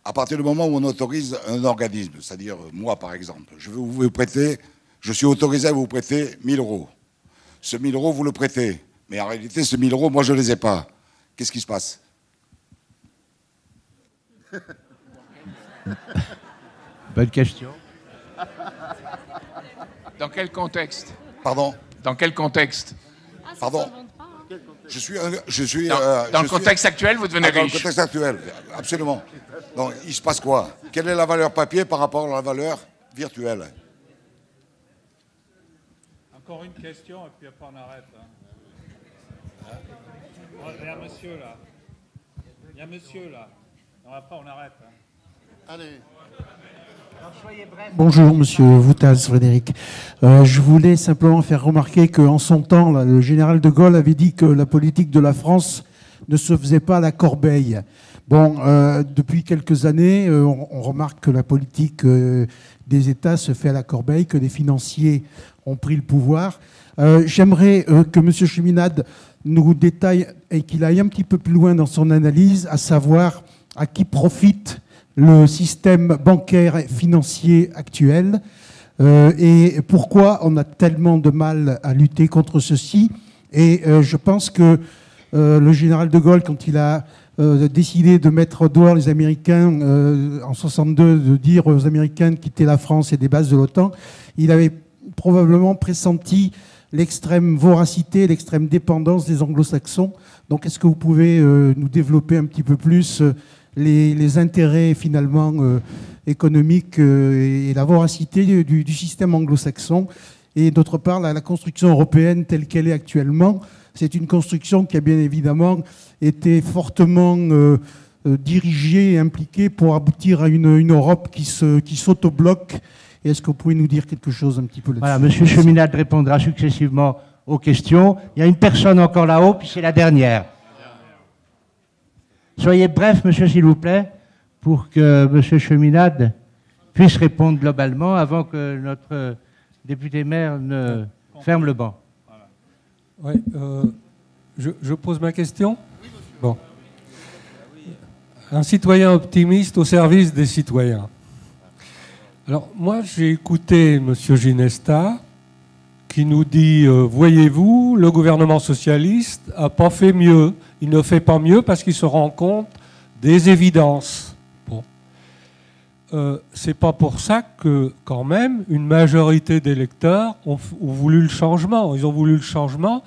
À partir du moment où on autorise un organisme, c'est-à-dire moi par exemple, je veux vous prêter, je suis autorisé à vous prêter 1000 euros. Ce 1000 euros, vous le prêtez. Mais en réalité, ce 1000 euros, moi je ne les ai pas. Qu'est-ce qui se passe? Bonne question. Dans quel contexte? Pardon? Dans quel contexte? Pardon? Dans le contexte actuel, vous devenez riche. Dans le contexte actuel, absolument. Donc, il se passe quoi? Quelle est la valeur papier par rapport à la valeur virtuelle? Encore une question, et puis après on arrête. Hein. Il y a monsieur là. Il y a monsieur là. Non, après on arrête. Hein. Allez. Bonjour, monsieur Voutaz, Frédéric. Je voulais simplement faire remarquer qu'en son temps, là, le général de Gaulle avait dit que la politique de la France ne se faisait pas à la corbeille. Bon, depuis quelques années, on remarque que la politique des États se fait à la corbeille, que les financiers ont pris le pouvoir. J'aimerais que monsieur Cheminade nous détaille et qu'il aille un petit peu plus loin dans son analyse, à savoir à qui profite le système bancaire et financier actuel et pourquoi on a tellement de mal à lutter contre ceci. Et je pense que le général de Gaulle, quand il a décidé de mettre dehors les Américains en 62, de dire aux Américains de quitter la France et des bases de l'OTAN, il avait probablement pressenti l'extrême voracité, l'extrême dépendance des anglo-saxons. Donc est-ce que vous pouvez nous développer un petit peu plus les intérêts finalement économiques et la voracité du système anglo-saxon, et d'autre part la construction européenne telle qu'elle est actuellement? C'est une construction qui a bien évidemment été fortement dirigée et impliquée pour aboutir à une Europe qui s'autobloque. Est-ce que vous pouvez nous dire quelque chose un petit peu là-dessus? Voilà, monsieur Cheminade répondra successivement aux questions. Il y a une personne encore là-haut, puis c'est la dernière. Soyez bref, monsieur, s'il vous plaît, pour que monsieur Cheminade puisse répondre globalement avant que notre député-maire ne ferme le banc. Oui, je pose ma question. Bon. Un citoyen optimiste au service des citoyens. Alors, moi, j'ai écouté M. Ginesta qui nous dit, voyez-vous, le gouvernement socialiste n'a pas fait mieux. Il ne fait pas mieux parce qu'il se rend compte des évidences. Bon. C'est pas pour ça que, quand même, une majorité d'électeurs ont voulu le changement. Ils ont voulu le changement,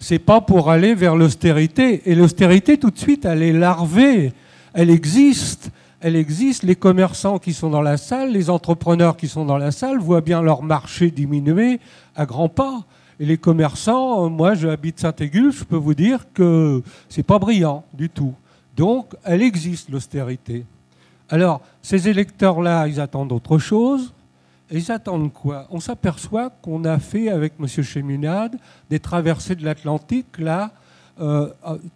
c'est pas pour aller vers l'austérité. Et l'austérité, tout de suite, elle est larvée. Elle existe. Elle existe. Les commerçants qui sont dans la salle, les entrepreneurs qui sont dans la salle voient bien leur marché diminuer à grands pas. Et les commerçants, moi j'habite Saint-Égule, je peux vous dire que c'est pas brillant du tout. Donc elle existe, l'austérité. Alors ces électeurs-là, ils attendent autre chose. Et ils attendent quoi? On s'aperçoit qu'on a fait avec M. Cheminade des traversées de l'Atlantique, là,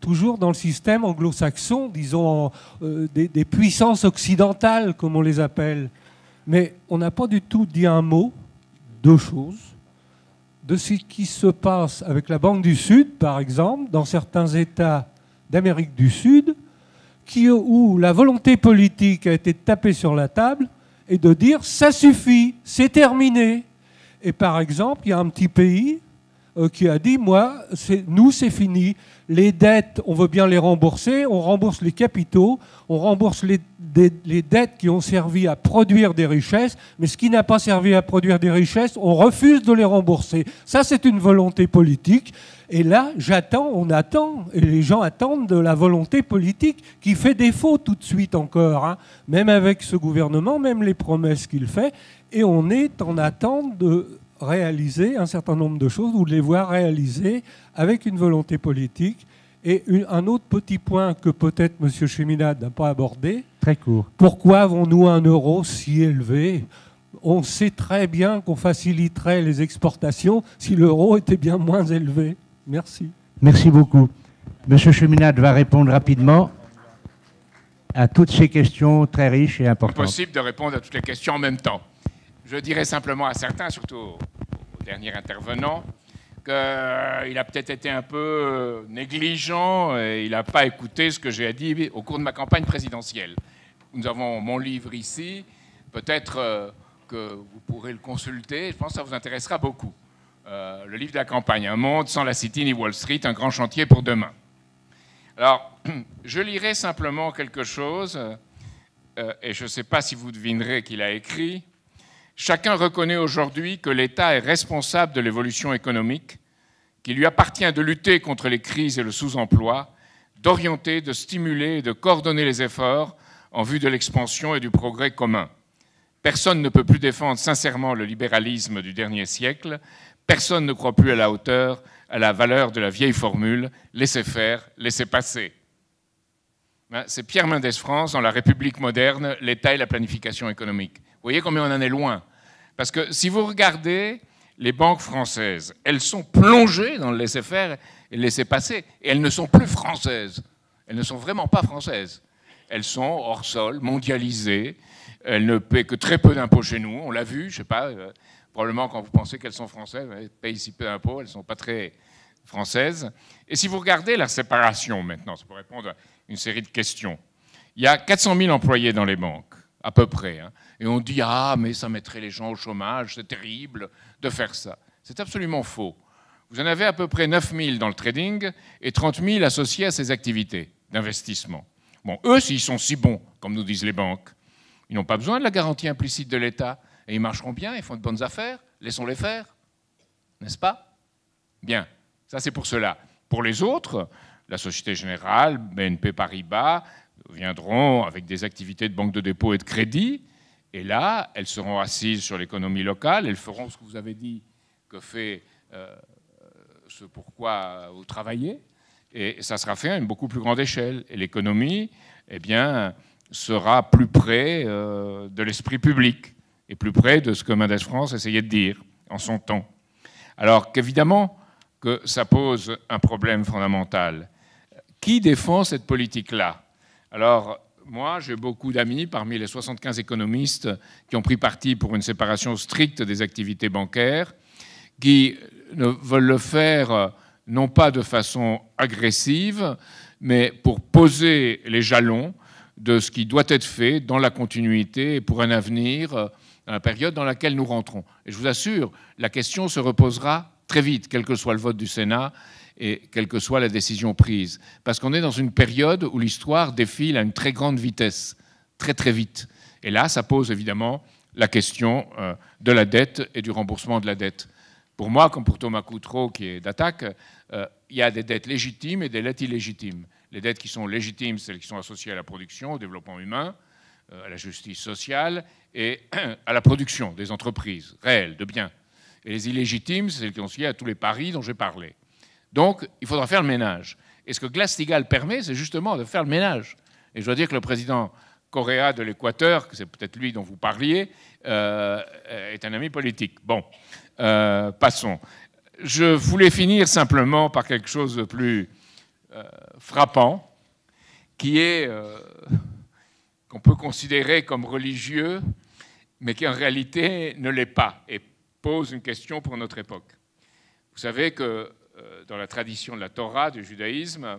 toujours dans le système anglo-saxon, disons, des puissances occidentales, comme on les appelle. Mais on n'a pas du tout dit un mot, deux choses, de ce qui se passe avec la Banque du Sud, par exemple, dans certains États d'Amérique du Sud, où la volonté politique a été tapée sur la table et de dire « ça suffit, c'est terminé ». Et par exemple, il y a un petit pays qui a dit « moi, nous, c'est fini. Les dettes, on veut bien les rembourser, on rembourse les capitaux, on rembourse les dettes qui ont servi à produire des richesses, mais ce qui n'a pas servi à produire des richesses, on refuse de les rembourser. » Ça, c'est une volonté politique. Et là, on attend, et les gens attendent de la volonté politique qui fait défaut tout de suite encore, hein, même avec ce gouvernement, même les promesses qu'il fait, et on est en attente de réaliser un certain nombre de choses ou de les voir réalisées avec une volonté politique. Et un autre petit point que peut-être M. Cheminade n'a pas abordé. Très court. Pourquoi avons-nous un euro si élevé? On sait très bien qu'on faciliterait les exportations si l'euro était bien moins élevé. Merci. Merci beaucoup. Monsieur Cheminade va répondre rapidement à toutes ces questions très riches et importantes. Impossible de répondre à toutes les questions en même temps. Je dirais simplement à certains, surtout au dernier intervenant, qu'il a peut-être été un peu négligent et il n'a pas écouté ce que j'ai dit au cours de ma campagne présidentielle. Nous avons mon livre ici, peut-être que vous pourrez le consulter, je pense que ça vous intéressera beaucoup. Le livre de la campagne, Un monde sans la City ni Wall Street, un grand chantier pour demain. Alors, je lirai simplement quelque chose, et je ne sais pas si vous devinerez qu'il a écrit. Chacun reconnaît aujourd'hui que l'État est responsable de l'évolution économique, qu'il lui appartient de lutter contre les crises et le sous-emploi, d'orienter, de stimuler et de coordonner les efforts en vue de l'expansion et du progrès commun. Personne ne peut plus défendre sincèrement le libéralisme du dernier siècle. Personne ne croit plus à la hauteur, à la valeur de la vieille formule « laissez faire, laissez passer ». C'est Pierre Mendès France dans La République moderne, l'État et la planification économique. Vous voyez combien on en est loin. Parce que si vous regardez les banques françaises, elles sont plongées dans le laisser faire et le laisser passer. Et elles ne sont plus françaises. Elles ne sont vraiment pas françaises. Elles sont hors sol, mondialisées. Elles ne paient que très peu d'impôts chez nous. On l'a vu, je ne sais pas. Probablement, quand vous pensez qu'elles sont françaises, elles payent si peu d'impôts, elles ne sont pas très françaises. Et si vous regardez la séparation maintenant, c'est pour répondre à une série de questions, il y a 400 000 employés dans les banques, à peu près. Hein, et on dit « Ah, mais ça mettrait les gens au chômage, c'est terrible de faire ça ». C'est absolument faux. Vous en avez à peu près 9 000 dans le trading et 30 000 associés à ces activités d'investissement. Bon, eux, s'ils sont si bons, comme nous disent les banques, ils n'ont pas besoin de la garantie implicite de l'État. Et ils marcheront bien, ils font de bonnes affaires, laissons-les faire, n'est-ce pas? Bien, ça c'est pour cela. Pour les autres, la Société Générale, BNP Paribas, viendront avec des activités de banque de dépôt et de crédit, et là, elles seront assises sur l'économie locale, elles feront ce que vous avez dit que fait ce pourquoi vous travaillez, et ça sera fait à une beaucoup plus grande échelle. Et l'économie, eh bien, sera plus près de l'esprit public, et plus près de ce que Mendès France essayait de dire en son temps. Alors qu'évidemment que ça pose un problème fondamental. Qui défend cette politique-là? Alors, moi, j'ai beaucoup d'amis parmi les 75 économistes qui ont pris parti pour une séparation stricte des activités bancaires, qui veulent le faire non pas de façon agressive, mais pour poser les jalons de ce qui doit être fait dans la continuité et pour un avenir dans la période dans laquelle nous rentrons. Et je vous assure, la question se reposera très vite, quel que soit le vote du Sénat et quelle que soit la décision prise. Parce qu'on est dans une période où l'histoire défile à une très grande vitesse, très très vite. Et là, ça pose évidemment la question de la dette et du remboursement de la dette. Pour moi, comme pour Thomas Coutreau, qui est d'Attaque, il y a des dettes légitimes et des dettes illégitimes. Les dettes qui sont légitimes, celles qui sont associées à la production, au développement humain, à la justice sociale et à la production des entreprises réelles, de biens. Et les illégitimes, c'est celles qui ont suivi à tous les paris dont j'ai parlé. Donc, il faudra faire le ménage. Et ce que Glass-Steagall permet, c'est justement de faire le ménage. Et je dois dire que le président Correa de l'Équateur, que c'est peut-être lui dont vous parliez, est un ami politique. Bon, passons. Je voulais finir simplement par quelque chose de plus frappant, qui est qu'on peut considérer comme religieux, mais qui en réalité ne l'est pas, et pose une question pour notre époque. Vous savez que dans la tradition de la Torah, du judaïsme,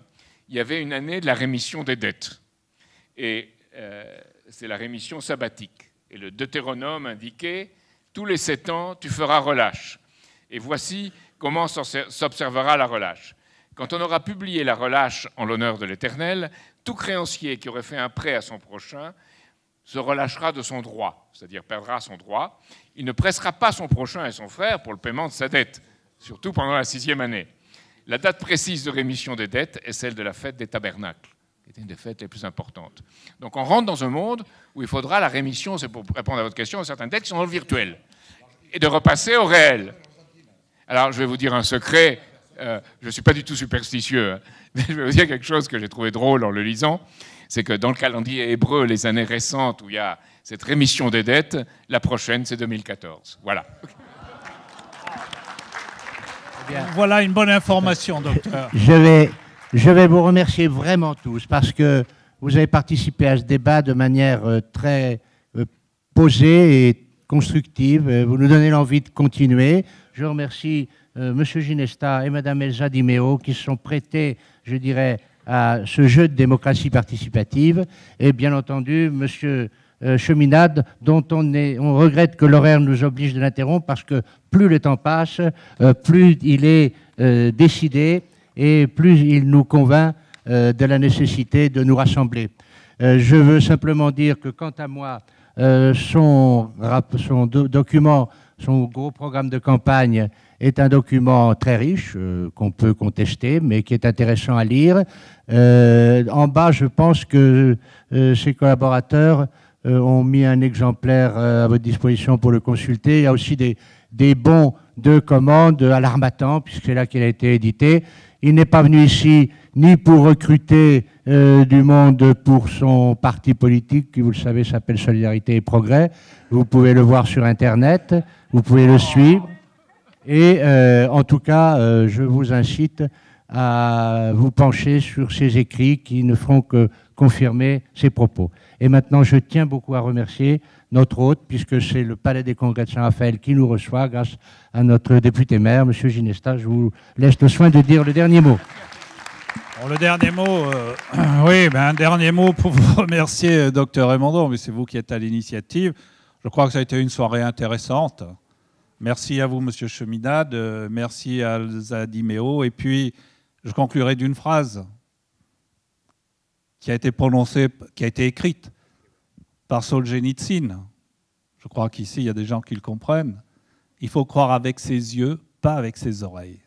il y avait une année de la rémission des dettes. Et c'est la rémission sabbatique. Et le Deutéronome indiquait, tous les 7 ans, tu feras relâche. Et voici comment s'observera la relâche. Quand on aura publié la relâche en l'honneur de l'Éternel, tout créancier qui aurait fait un prêt à son prochain se relâchera de son droit, c'est-à-dire perdra son droit. Il ne pressera pas son prochain et son frère pour le paiement de sa dette, surtout pendant la 6e année. La date précise de rémission des dettes est celle de la fête des tabernacles, qui était une des fêtes les plus importantes. Donc on rentre dans un monde où il faudra la rémission, c'est pour répondre à votre question, de certaines dettes qui sont dans le virtuel, et de repasser au réel. Alors je vais vous dire un secret, je ne suis pas du tout superstitieux, hein, mais je vais vous dire quelque chose que j'ai trouvé drôle en le lisant, c'est que dans le calendrier hébreu, les années récentes où il y a cette rémission des dettes, la prochaine c'est 2014. Voilà. Voilà une bonne information, docteur. Je vais vous remercier vraiment tous parce que vous avez participé à ce débat de manière très posée et constructive. Vous nous donnez l'envie de continuer. Je remercie M. Ginesta et Mme Elsa Di Meo qui se sont prêtés, je dirais, à ce jeu de démocratie participative. Et bien entendu, M. Cheminade, dont on regrette que l'horaire nous oblige de l'interrompre parce que plus le temps passe, plus il est décidé et plus il nous convainc de la nécessité de nous rassembler. Je veux simplement dire que quant à moi, son document, son gros programme de campagne est un document très riche, qu'on peut contester, mais qui est intéressant à lire. En bas, je pense que ses collaborateurs ont mis un exemplaire à votre disposition pour le consulter. Il y a aussi des bons de commande à l'Harmattan, puisque c'est là qu'il a été édité. Il n'est pas venu ici ni pour recruter du monde pour son parti politique, qui, vous le savez, s'appelle Solidarité et Progrès. Vous pouvez le voir sur Internet, vous pouvez le suivre. Et en tout cas, je vous incite à vous pencher sur ces écrits qui ne feront que confirmer ces propos. Et maintenant, je tiens beaucoup à remercier notre hôte, puisque c'est le Palais des Congrès de Saint-Raphaël qui nous reçoit, grâce à notre député-maire, M. Ginesta. Je vous laisse le soin de dire le dernier mot. Bon, le dernier mot, oui, un dernier mot pour vous remercier, docteur Raymondon, mais c'est vous qui êtes à l'initiative. Je crois que ça a été une soirée intéressante. Merci à vous, M. Cheminade, merci à Elsa Di Meo, et puis je conclurai d'une phrase qui a été prononcée, qui a été écrite par Solzhenitsyn. Je crois qu'ici, il y a des gens qui le comprennent. Il faut croire avec ses yeux, pas avec ses oreilles.